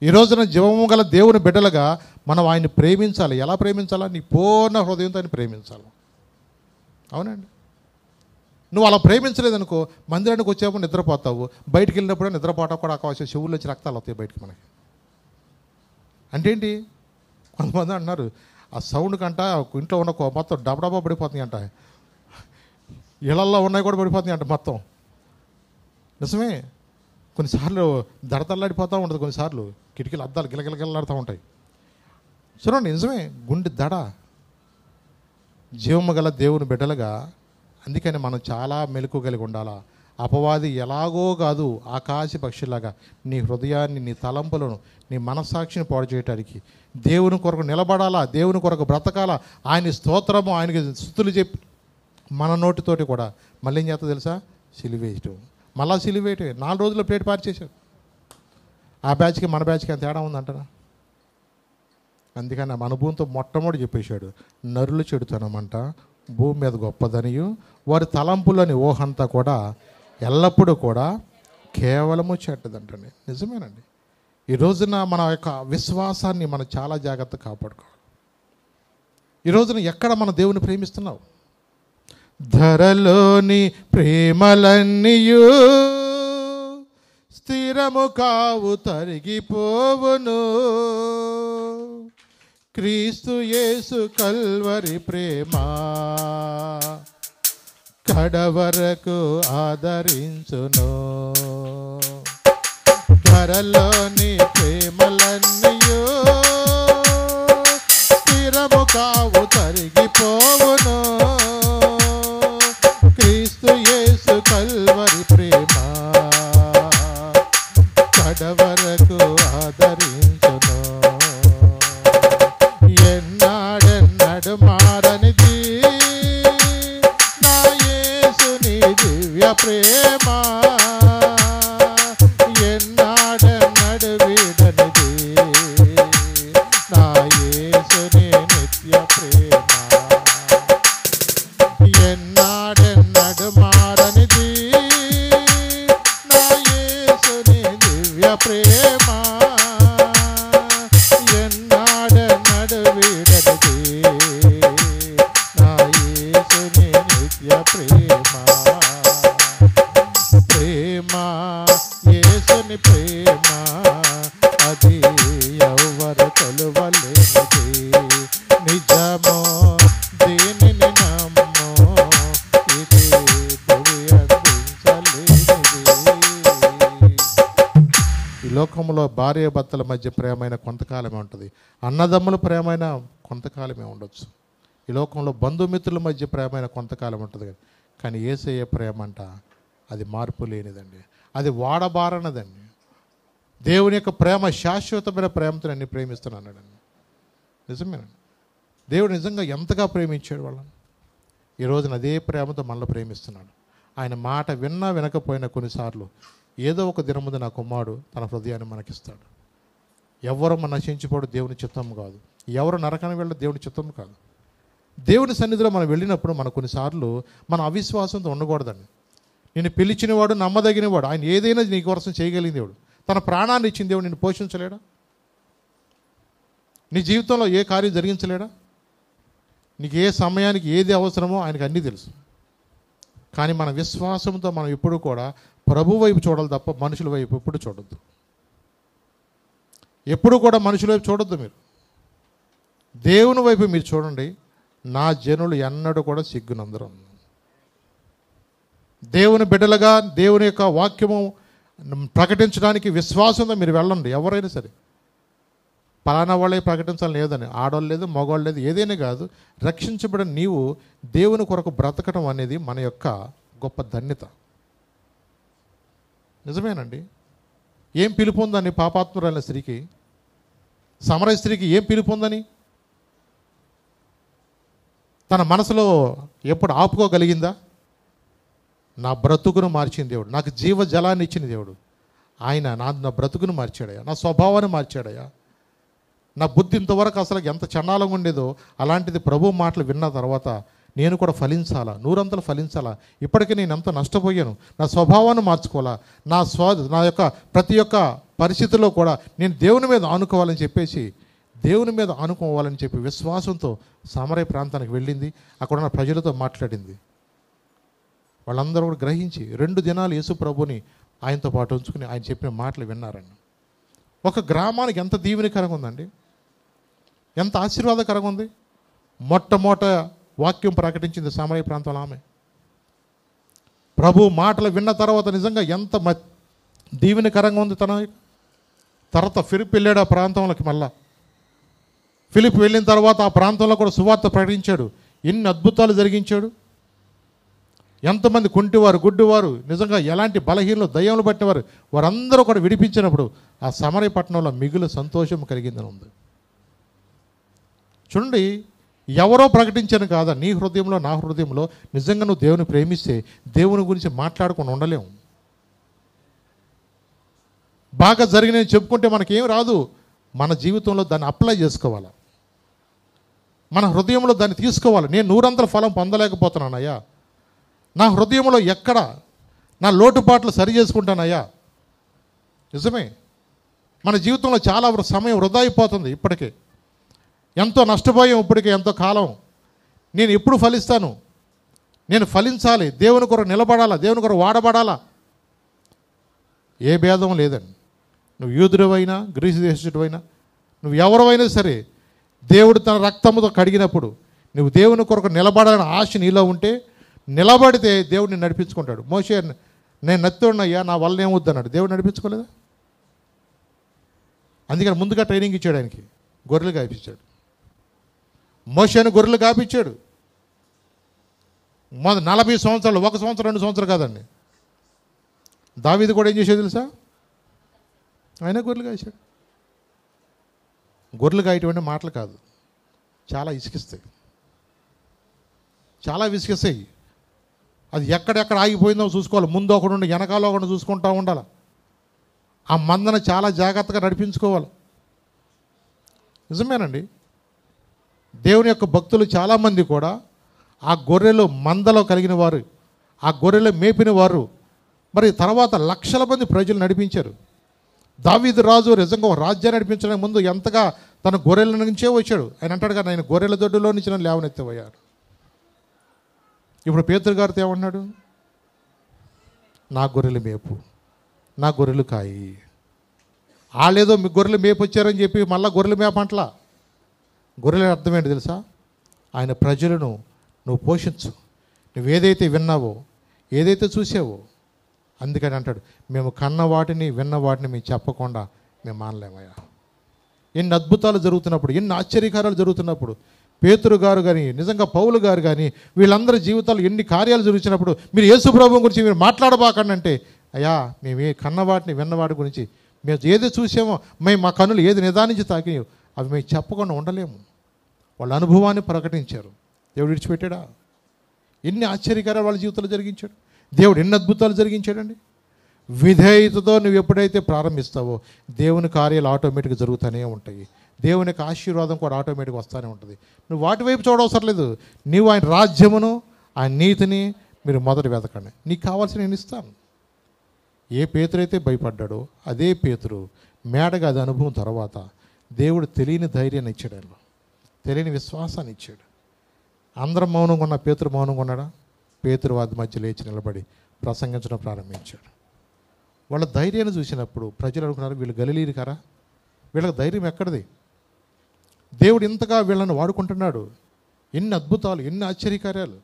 ఈ రోజున జీవము గల దేవుని బిడ్డలుగా మనం ఆయన్ని ప్రేమించాలి. ఎలా ప్రేమించాలా? నీ పూర్ణ హృదయంతో ఆయన ప్రేమించాలి. అవునండి. నువ్వు అలా ప్రేమించలేదనుకో, మందిరానికి వచ్చేప్పుడు నిద్రపోతావు, బయటికి వెళ్ళినప్పుడు నిద్రపోవటం కూడా అవకాశం. చెవుల్లో వచ్చి రక్తాలు వస్తాయి బయటికి మనకి. అంటే ఏంటి? కొంతమంది అంటున్నారు ఆ సౌండ్ కంట ఇంట్లో ఉన్న మొత్తం డబడబా పడిపోతుంది అంట, ఇళ్లల్లో ఉన్నాయి కూడా పడిపోతుంది అంట మొత్తం. నిజమే. కొన్నిసార్లు దడతల్లాడిపోతూ ఉంటుంది, కొన్నిసార్లు కిటికీలు అద్దాలు గిలగిలగిలాడుతూ ఉంటాయి. చూడండి, నిజమే. గుండె దడ. జీవము గల దేవుని బిడ్డలుగా అందుకని మనం చాలా మెలకు కలిగి ఉండాలా. అపవాది ఎలాగో కాదు, ఆకాశ పక్షిలాగా నీ హృదయాన్ని, నీ తలంపులను, నీ మనస్సాక్షిని పాడు చేయడానికి దేవుని కొరకు నిలబడాలా, దేవుని కొరకు బ్రతకాలా. ఆయన స్తోత్రము, ఆయనకి స్తుతులు చెప్పి మన నోటితోటి కూడా మళ్ళీ ఏం చేస్తా తెలుసా? సిలివేయటం. మళ్ళా సిలివేయటం. 4 రోజుల్లో ప్లేట్ పార్చేశారు. ఆ బ్యాచ్కి మన బ్యాచ్కి అంత తేడా ఉందంటారా? అందుకని మన అనుభవంతో మొట్టమొదటి చెప్పేశాడు, నరులు చెడుతనమంట భూమి మీద గొప్పదనియు వారి తలంపులని ఊహంతా కూడా ఎల్లప్పుడూ కూడా కేవలము చెడ్డదంటండి. నిజమేనండి. ఈ రోజున మన యొక్క విశ్వాసాన్ని మనం చాలా జాగ్రత్తగా కాపాడుకోవాలి. ఈ రోజున ఎక్కడ మన దేవుని ప్రేమిస్తున్నావు? ధరలోని ప్రేమలన్నీయు స్థిరము కావు, తరిగిపోవును. క్రీస్తు యేసు కల్వరి ప్రేమ కడవరకు ఆదరించును. ధరలోని ప్రేమలన్నీయు స్థిరము కావు, తరిగిపోవును. క్రీస్తు యేసు కల్వరి ప్రేమ కడవరకు ఆదరించును. ఎన్నాడెన్నడు మారనిది నా యేసుని దివ్య ప్రేమ, ఎన్నాడెన్నడు వీడనిది నా యేసుని నిత్య ప్రేమ. ఎన్నాడెన్నడు మారనిది నా యేసుని దివ్య ప్రేమ, ఎన్నాడెన్నడు వీడనిది నా యేసుని నిత్య ప్రేమ. ప్రేమ యేసుని ప్రేమ అది ఎవరు కొలువలేనిది. నిజమో దీనిని నమ్మో, ఇది భువి అందించలేనిది. ఈ లోకంలో భార్య భర్తల మధ్య ప్రేమైన కొంతకాలమే ఉంటుంది, అన్నదమ్ముల ప్రేమైన కొంతకాలమే ఉండొచ్చు. ఈ లోకంలో బంధుమిత్రుల మధ్య ప్రేమైన కొంతకాలం ఉంటుంది. కానీ యేసయ్య ప్రేమ అంట అది మార్పు లేనిదండి, అది వాడబారనదండి. దేవుని యొక్క ప్రేమ శాశ్వతమైన ప్రేమతో నన్ను ప్రేమిస్తున్నానండి. నిజమేనండి, దేవుడు నిజంగా ఎంతగా ప్రేమించాడు వాళ్ళని. ఈ రోజున అదే ప్రేమతో మనల్ని ప్రేమిస్తున్నాడు. ఆయన మాట విన్నా వినకపోయినా కొన్నిసార్లు ఏదో ఒక దినముందు నా కుమారుడు తన హృదయాన్ని మనకిస్తాడు. ఎవరు మన నశించిపోవడం దేవుని చిత్తం కాదు, ఎవరు నరకానికి వెళ్ళడం దేవుని చిత్తం కాదు. దేవుని సన్నిధిలో మనం వెళ్ళినప్పుడు మన కొన్నిసార్లు మన అవిశ్వాసంతో ఉండకూడదండి. నేను పిలిచినవాడు, నమ్మదగినవాడు, ఆయన ఏదైనా నీ కోసం చేయగలిగిన దేవుడు. తన ప్రాణాన్ని ఇచ్చిన దేవుడు నిన్ను పోషించలేడా? నీ జీవితంలో ఏ కార్యం జరిగించలేడా? నీకు ఏ సమయానికి ఏది అవసరమో ఆయనకు అన్నీ తెలుసు. కానీ మన విశ్వాసంతో మనం ఎప్పుడు కూడా ప్రభు వైపు చూడాలి తప్ప మనుషుల వైపు ఎప్పుడు చూడొద్దు. ఎప్పుడు కూడా మనుషుల వైపు చూడొద్దు. మీరు దేవుని వైపు మీరు చూడండి. నా జనులు ఎన్నడూ కూడా సిగ్గునందరు. దేవుని బిడ్డలుగా దేవుని యొక్క వాక్యము ప్రకటించడానికి విశ్వాసంతో మీరు వెళ్ళండి. ఎవరైనా సరే పలానా వాళ్ళే ప్రకటించాలని లేదని, ఆడవాళ్ళు లేదు, మగవాళ్ళు లేదు, ఏదైనా కాదు. రక్షించబడిన నీవు దేవుని కొరకు బ్రతకడం అనేది మన యొక్క గొప్ప ధన్యత. నిజమేనండి. ఏం పిలుపు ఉందని పాపాత్మురాలైన స్త్రీకి, సమరయ స్త్రీకి ఏం పిలుపు ఉందని తన మనసులో ఎప్పుడు ఆపుకోగలిగిందా? నా బ్రతుకును మార్చిన దేవుడు, నాకు జీవ జలాన్ని ఇచ్చిన దేవుడు ఆయన నా బ్రతుకును మార్చాడయ్యా, నా స్వభావాన్ని మార్చాడయ్యా. నా బుద్ధి ఇంతవరకు అసలు ఎంత చండాలంగా ఉండేదో అలాంటిది ప్రభు మాటలు విన్న తర్వాత నేను కూడా ఫలించాలా, నూరంతలు ఫలించాలా. ఇప్పటికీ నేను ఎంత నష్టపోయాను, నా స్వభావాన్ని మార్చుకోవాలా, నా యొక్క ప్రతి ఒక్క పరిస్థితుల్లో కూడా నేను దేవుని మీద ఆనుకోవాలని చెప్పేసి, దేవుని మీద ఆనుకోవాలని చెప్పి విశ్వాసంతో సమరయ ప్రాంతానికి వెళ్ళింది. అక్కడ ఉన్న ప్రజలతో మాట్లాడింది. వాళ్ళందరూ కూడా గ్రహించి 2 దినాలు యేసు ప్రభుని ఆయనతో పాటు ఉంచుకుని ఆయన చెప్పిన మాటలు విన్నారండి. ఒక గ్రామానికి ఎంత దీవెనకరంగా ఉందండి, ఎంత ఆశీర్వాదకరంగా ఉంది. మొట్టమొదట వాక్యం ప్రకటించింది సమరయ ప్రాంతంలో ఆమె. ప్రభు మాటలు విన్న తర్వాత నిజంగా ఎంత దీవెనకరంగా ఉంది. తన తర్వాత ఫిలిప్ వెళ్ళాడు ఆ ప్రాంతంలోకి. మళ్ళా ఫిలిప్ వెళ్ళిన తర్వాత ఆ ప్రాంతంలో కూడా సువార్త ప్రకటించాడు. ఎన్ని అద్భుతాలు జరిగించాడు. ఎంతమంది కుంటివారు, గుడ్డివారు, నిజంగా ఎలాంటి బలహీనలు, దయ్యములు పట్టినవారు వారందరూ కూడా విడిపించినప్పుడు ఆ సమరయ పట్టణంలో మిగులు సంతోషం కలిగిందని ఉంది. చూడండి, ఎవరో ప్రకటించాను కాదా, నీ హృదయంలో నా హృదయంలో నిజంగా నువ్వు దేవుని ప్రేమిస్తే దేవుని గురించి మాట్లాడుకొని ఉండలేము. బాగా జరిగినవి చెప్పుకుంటే మనకేం రాదు. మన జీవితంలో దాన్ని అప్లై చేసుకోవాలి, మన హృదయంలో దాన్ని తీసుకోవాలి. నేను 100 ఫలం పొందలేకపోతున్నానయ్యా, నా హృదయంలో ఎక్కడ నా లోటుపాట్లు సరి చేసుకుంటానయ్యా. నిజమే, మన జీవితంలో చాలా సమయం వృధా అయిపోతుంది. ఇప్పటికే ఎంతో నష్టపోయాం, ఇప్పటికే ఎంతో కాలం. నేను ఎప్పుడు ఫలిస్తాను, నేను ఫలించాలి, దేవుని కొరకు నిలబడాలా, దేవుని కొరకు వాడబడాలా. ఏ భేదం లేదండి. నువ్వు యూదుడవైనా గ్రీసు దేశుడవైనా నువ్వు ఎవరైనా సరే దేవుడు తన రక్తముతో కడిగినప్పుడు నువ్వు దేవుని కొరకు నిలబడాలని ఆశ నీలో ఉంటే నిలబడితే దేవుడిని నడిపించుకుంటాడు. మోషే నేను నత్తున్నయ్యా నా వల్ల ఏమొద్దన్నాడు, దేవుడు నడిపించుకోలేదా? అందుకని ముందుగా ట్రైనింగ్ ఇచ్చాడు, ఆయనకి గొర్రెలు కాపించాడు. మోషేను గొర్రెలు కాపించాడు. 40 సంవత్సరాలు, 1 సంవత్సరం 2 సంవత్సరాలు కాదండి. దావీదు కూడా ఏం చేసేది తెలుసా? ఆయన గొర్రెలు కాసాడు. గొర్రెలు కాయటువంటి మాటలు కాదు, చాలా ఇసుకిస్తాయి, చాలా విసిగిస్తాయి. అది ఎక్కడెక్కడ ఆగిపోయిందో చూసుకోవాలి. ముందు ఒకడు ఉండి వెనకాల ఒకడు చూసుకుంటూ ఉండాలి. ఆ మందను చాలా జాగ్రత్తగా నడిపించుకోవాలి. నిజమేనండి. దేవుని యొక్క భక్తులు చాలామంది కూడా ఆ గొర్రెలు మందలో కలిగిన వారు, ఆ గొర్రెలు మేపిన వారు. మరి తర్వాత లక్షల మంది ప్రజలు నడిపించారు. దావీదు రాజు నిజంగా ఒక రాజ్యాన్ని నడిపించడానికి ముందు ఎంతగా తన గొర్రెల నుంచే వచ్చాడు. ఆయన అంటాడు కదా, నేను గొర్రెల దొడ్డులో నుంచి నన్ను లేవనెత్తవయ్యారు. ఇప్పుడు పేతురు గారితో ఏమన్నాడు? నా గొర్రెలు మేపు, నా గొర్రెలు కాయి. వాళ్ళేదో మీ గొర్రెలు మేపు వచ్చారని చెప్పి మళ్ళీ గొర్రెలు మేపంట్లా. గొర్రెల అర్థం ఏంటి తెలుసా? ఆయన ప్రజలను నువ్వు పోషించు. నువ్వు ఏదైతే విన్నావో, ఏదైతే చూసావో, అందుకని అంటాడు, మేము కన్న వాటిని విన్న వాటిని మేము చెప్పకుండా మేము మానలేమయ్యా. ఎన్ని అద్భుతాలు జరుగుతున్నప్పుడు, ఎన్ని ఆశ్చర్యకారాలు జరుగుతున్నప్పుడు, పేతురు గారు కానీ నిజంగా పౌలు గారు కానీ వీళ్ళందరి జీవితాలు ఎన్ని కార్యాలు జరుగుతున్నప్పుడు మీరు యేసు ప్రభువు గురించి మీరు మాట్లాడబాకండి అంటే, అయ్యా మేము కన్న వాటిని విన్న వాటి గురించి మేము ఏది చూసామో, మేము మా కన్నులు ఏది నిదానించి తాకినాయో అవి మేము చెప్పకుండా ఉండలేము. వాళ్ళ అనుభవాన్ని ప్రకటించారు. దేవుడు విడిచిపెట్టాడా? ఎన్ని ఆశ్చర్యకారాలు వాళ్ళ జీవితంలో జరిగించాడు. దేవుడు ఎన్ని అద్భుతాలు జరిగించాడండి. విధేయతతో నువ్వు ఎప్పుడైతే ప్రారంభిస్తావో దేవుని కార్యాలు ఆటోమేటిక్గా జరుగుతూనే ఉంటాయి. దేవుని యొక్క ఆశీర్వాదం కూడా ఆటోమేటిక్గా వస్తూనే ఉంటుంది. నువ్వు వాటి వైపు చూడవసరం లేదు. నీవు ఆయన రాజ్యమును, ఆయన నీతిని మీరు మొదట వెతకండి, నీకు కావాల్సిన నేను ఇస్తాను. ఏ పేతురు అయితే భయపడ్డాడో అదే పేతురు మేడగా అది అనుభవం తర్వాత దేవుడు తెలియని ధైర్యాన్ని ఇచ్చాడు, ఆయనలో తెలియని విశ్వాసాన్ని ఇచ్చాడు. అందరం మౌనంగా ఉన్న పేతురు మౌనంగా ఉన్నాడా? పేతురు వారి మధ్య లేచి నిలబడి ప్రసంగించడం ప్రారంభించాడు. వాళ్ళ ధైర్యాన్ని చూసినప్పుడు ప్రజలు అనుకున్నారు, వీళ్ళు గలిలీరు కారా, వీళ్ళకి ధైర్యం ఎక్కడిది? దేవుడు ఇంతగా వీళ్ళని వాడుకుంటున్నాడు. ఎన్ని అద్భుతాలు, ఎన్ని ఆశ్చర్యకార్యాలు.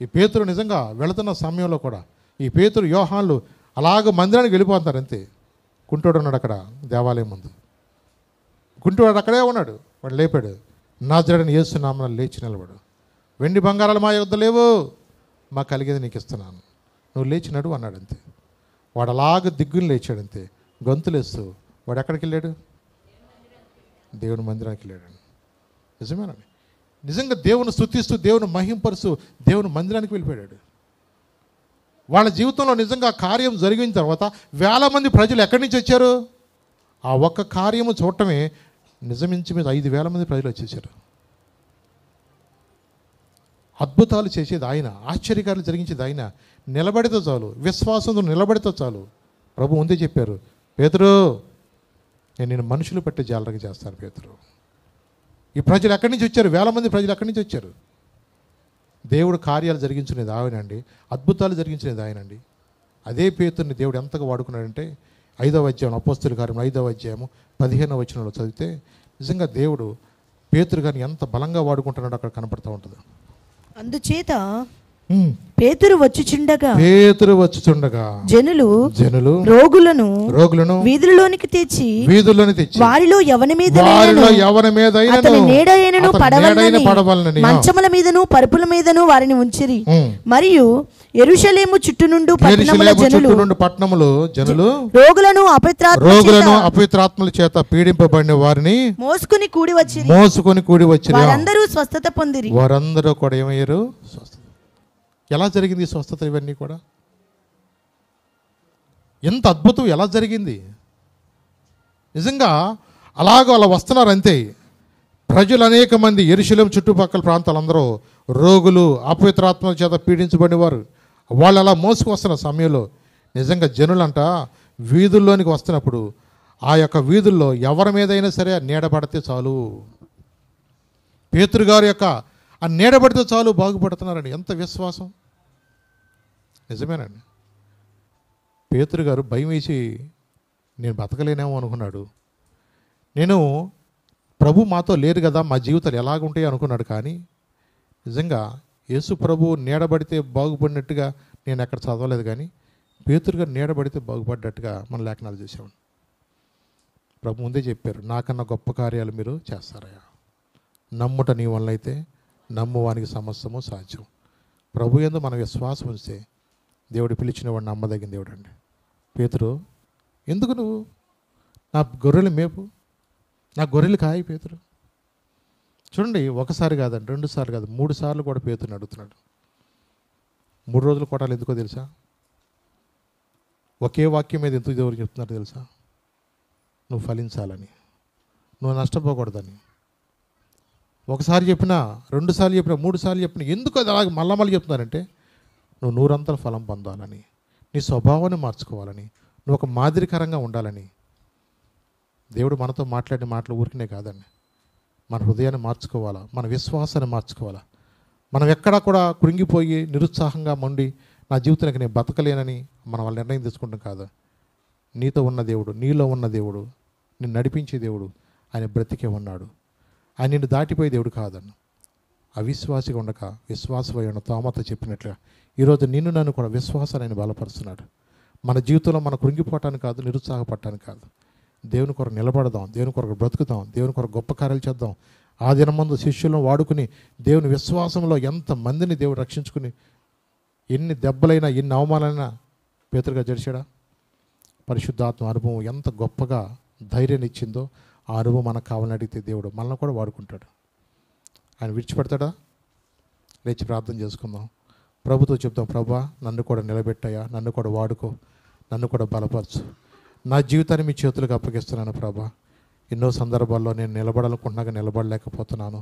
ఈ పేతురు నిజంగా వెళుతున్న సమయంలో కూడా ఈ పేతురు యోహాన్లు అలాగ మందిరానికి వెళ్ళిపోతారు అంతే. కుంటోడు ఉన్నాడు అక్కడ దేవాలయం ముందు, కుంటోడు అక్కడే ఉన్నాడు. వాడు లేపాడు, నజరేయుడైన యేసు నామమున లేచి నిలబడు, వెండి బంగారాలు మా యొద్ద లేవు, మాకు కలిగేది నీకు ఇస్తున్నాను, నువ్వు లేచి నడువు అన్నాడు అంతే. వాడు అలాగ దిగ్గుని లేచాడు అంతే, గొంతులేస్తూ. వాడు ఎక్కడికి వెళ్ళాడు? దేవుని మందిరానికి వెళ్ళాడు. నిజమేనండి. నిజంగా దేవుని స్తుతిస్తూ, దేవుని మహింపరుస్తూ దేవుని మందిరానికి వెళ్ళిపోయాడు. వాళ్ళ జీవితంలో నిజంగా కార్యం జరిగిన తర్వాత వేల మంది ప్రజలు ఎక్కడి నుంచి వచ్చారు? ఆ ఒక్క కార్యము చూడటమే నిజమించి మీద 5,000 మంది ప్రజలు వచ్చేసారు. అద్భుతాలు చేసేది ఆయన, ఆశ్చర్యకారులు జరిగించేది ఆయన. నిలబడితే చాలు, విశ్వాసంతో నిలబడితే చాలు. ప్రభు ముందే చెప్పారు, పేతురు నేను మనుషులు పట్టే జాలరగా చేస్తాను. పేతురు, ఈ ప్రజలు ఎక్కడి నుంచి వచ్చారు? వేల మంది ప్రజలు ఎక్కడి నుంచి వచ్చారు? దేవుడు కార్యాలు జరిగించునేది ఆయనండి, అద్భుతాలు జరిగించినది ఆయనండి. అదే పేతుర్ని దేవుడు ఎంతగా వాడుకున్నాడంటే 5వ అధ్యాయం అపోస్తలుల కార్యం 5వ అధ్యాయము 15వ వచనంలో చదివితే నిజంగా దేవుడు పేతురు గారిని ఎంత బలంగా వాడుకుంటున్నాడో అక్కడ కనపడుతూ ఉంటుంది. అందుచేత పేతురు వచ్చుచుండగా జనులు రోగులను వీధులలోనికి తెచ్చి వారిలో ఎవని మీద నీడైనను పడవలనని మంచముల మీదను పరుపుల మీదను వారిని ఉంచిరి. మరియు యెరూషలేము చుట్టూ నుండి పట్టణములు జనులు రోగులను అపవిత్రాత్మల చేత పీడింపబడిన వారిని మోసుకొని కూడి వచ్చి వారందరూ స్వస్థత పొందిరి. వారందరూ కూడా ఏమయ్యారు? స్వస్థత. ఎలా జరిగింది స్వస్థత? ఇవన్నీ కూడా ఎంత అద్భుతం, ఎలా జరిగింది? నిజంగా అలాగ అలా వస్తున్నారు అంతే. ప్రజలు అనేక మంది యెరూషలేము చుట్టుపక్కల ప్రాంతాలందరూ రోగులు, అపవిత్రాత్మల చేత పీడించబడినవారు. వాళ్ళు అలా మోసుకు వస్తున్న సమయంలో నిజంగా జనులంట వీధుల్లోనికి వస్తున్నప్పుడు ఆ యొక్క వీధుల్లో ఎవరి మీదైనా సరే నీడబడితే చాలు, పేతురు గారి యొక్క ఆ నీడబడితే చాలు బాగుపడుతున్నారండి. ఎంత విశ్వాసం! నిజమేనండి. పేతురు గారు భయం వేసి నేను బతకలేనేమో అనుకున్నాడు. నేను ప్రభు మాతో లేరు కదా, మా జీవితాలు ఎలాగుంటాయి అనుకున్నాడు. కానీ నిజంగా యేసు ప్రభు నీడబడితే బాగుపడినట్టుగా నేను ఎక్కడ చదవలేదు. కానీ పేతురు గారు నీడబడితే బాగుపడ్డట్టుగా మన లేఖనాలు చేసామండి. ప్రభు ముందే చెప్పారు, నాకన్నా గొప్ప కార్యాలు మీరు చేస్తారయ్యా. నమ్ముట నీ వల్ల అయితే నమ్మువానికి సమస్తము సాధ్యం. ప్రభు యందు మన విశ్వాసం ఉంచితే దేవుడు పిలిచిన వాడిని నమ్మదగిన దేవుడు అండి. పేతురు, ఎందుకు నువ్వు నా గొర్రెలు మేపు, నా గొర్రెలు కాయి పేతురు. చూడండి, ఒకసారి కాదండి, 2 సార్లు కాదు, 3 సార్లు కూడా పేతురుని అడుగుతున్నాడు. 3 రోజులు కొట్టాలి ఎందుకో తెలుసా? ఒకే వాక్యం మీద ఎందుకు దేవుడు చెప్తున్నారు తెలుసా? నువ్వు ఫలించాలని, నువ్వు నష్టపోకూడదని. ఒకసారి చెప్పినా, 2 సార్లు చెప్పినా, 3 సార్లు చెప్పినా ఎందుకు అది అలాగే మళ్ళీ చెప్తున్నారంటే నువ్వు 100 ఫలం పొందాలని, నీ స్వభావాన్ని మార్చుకోవాలని, నువ్వు ఒక మాదిరికరంగా ఉండాలని. దేవుడు మనతో మాట్లాడిన మాటలు ఊరికనే కాదండి, మన హృదయాన్ని మార్చుకోవాలా, మన విశ్వాసాన్ని మార్చుకోవాలా. మనం ఎక్కడా కూడా కృంగిపోయి నిరుత్సాహంగా మొండి నా జీవితానికి నేను బతకలేనని మనం వాళ్ళ నిర్ణయం తీసుకుంటాం కాదు. నీతో ఉన్న దేవుడు, నీలో ఉన్న దేవుడు, నిన్ను నడిపించే దేవుడు, ఆయన బ్రతికే ఉన్నాడు. ఆయన నిన్ను దాటిపోయే దేవుడు కాదన్ను. అవిశ్వాసిగా ఉండక విశ్వాసమై ఉన్న తోమతో చెప్పినట్లుగా ఈరోజు నిన్ను నన్ను కూడా విశ్వాసాన్ని ఆయన బలపరుస్తున్నాడు. మన జీవితంలో మనం కృంగిపోవటానికి కాదు, నిరుత్సాహపడటానికి కాదు. దేవుని కొరకు నిలబడదాం, దేవుని కొరకు బ్రతుకుదాం, దేవుని కొరకు గొప్ప కార్యాలు చేద్దాం. ఆ దినమందు శిష్యులను వాడుకుని దేవుని విశ్వాసంలో ఎంతమందిని దేవుడు రక్షించుకుని, ఎన్ని దెబ్బలైనా ఎన్ని అవమానాలైనా పేతురుగా జడిచాడా? పరిశుద్ధాత్మ అనుభవం ఎంత గొప్పగా ధైర్యాన్ని ఇచ్చిందో ఆ అనుభవం మనకు కావాలని అడిగితే దేవుడు మనల్ని కూడా వాడుకుంటాడు. ఆయన విడిచిపెడతాడా? లేచి ప్రార్థన చేసుకుందాం, ప్రభుతో చెప్తాం, ప్రభా నన్ను కూడా నిలబెట్టాయా, నన్ను కూడా వాడుకో, నన్ను కూడా బలపరచు, నా జీవితాన్ని మీ చేతులకు అప్పగిస్తున్నాను ప్రభా. ఎన్నో సందర్భాల్లో నేను నిలబడాలనుకుంటున్నాక నిలబడలేకపోతున్నాను.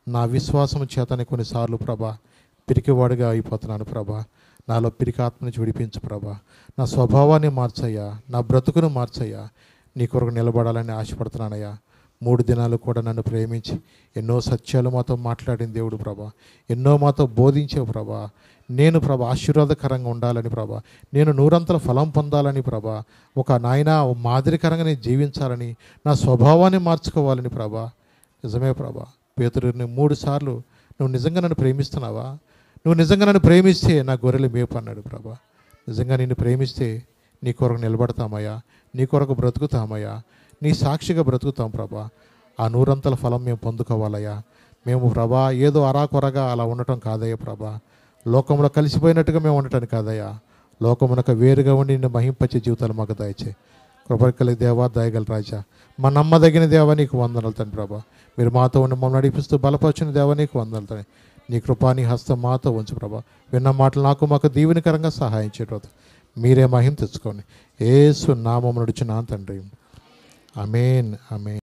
నా విశ్వాసం చేతనే కొన్నిసార్లు ప్రభా పిరికివాడిగా అయిపోతున్నాను ప్రభా. నాలో పిరికి ఆత్మ నుంచి విడిపించు ప్రభా. నా స్వభావాన్ని మార్చయ్యా, నా బ్రతుకును మార్చయ్యా. నీ కొరకు నిలబడాలని ఆశపడుతున్నానయ్యా. 3 దినాలు కూడా నన్ను ప్రేమించి ఎన్నో సత్యాలు మాతో మాట్లాడిన దేవుడు ప్రభా, ఎన్నో మాతో బోధించావు ప్రభా. నేను ప్రభా ఆశీర్వాదకరంగా ఉండాలని ప్రభా, నేను 100 ఫలం పొందాలని ప్రభా, ఒక నాయన మాదిరికరంగా నేను జీవించాలని, నా స్వభావాన్ని మార్చుకోవాలని ప్రభా. నిజమే ప్రభా, పేతురుని 3 సార్లు నువ్వు నిజంగా నన్ను ప్రేమిస్తున్నావా, నువ్వు నిజంగా నన్ను ప్రేమిస్తే నా గొర్రెలు మేపు అన్నాడు ప్రభా. నిజంగా నిన్ను ప్రేమిస్తే నీ కొరకు నిలబడతామయ్యా, నీ కొరకు బ్రతుకుతామయ్యా, నీ సాక్షిగా బ్రతుకుతాం ప్రభా. ఆ 100 ఫలం మేము పొందుకోవాలయ్యా. మేము ప్రభా ఏదో అరాకొరగా అలా ఉండటం కాదయ్యా ప్రభా. లోకంలో కలిసిపోయినట్టుగా మేము ఉండటం కాదయ్యా. లోకమునకు వేరుగా ఉండి నిన్ను మహింపచ్చే జీవితాలు మాకు దయచే. కృపకలి దేవా, దయగల రాజా, మా నమ్మదగిన దేవా నీకు వందనాలు తండ్రి ప్రభా. మీరు మాతో ఉండి మమ్మల్ని నడిపిస్తూ బలపరిచిన దేవా నీకు వందనాలు తండ్రి. నీ కృపాని హస్తం మాతో ఉంచు ప్రభా. విన్న మాటలు మాకు దీవెనకరంగా సహాయం చేయడం మీరే మహిమ తెచ్చుకోండి. యేసు నామమున నడుచున్నాను తండ్రి. ఆమేన్, ఆమేన్.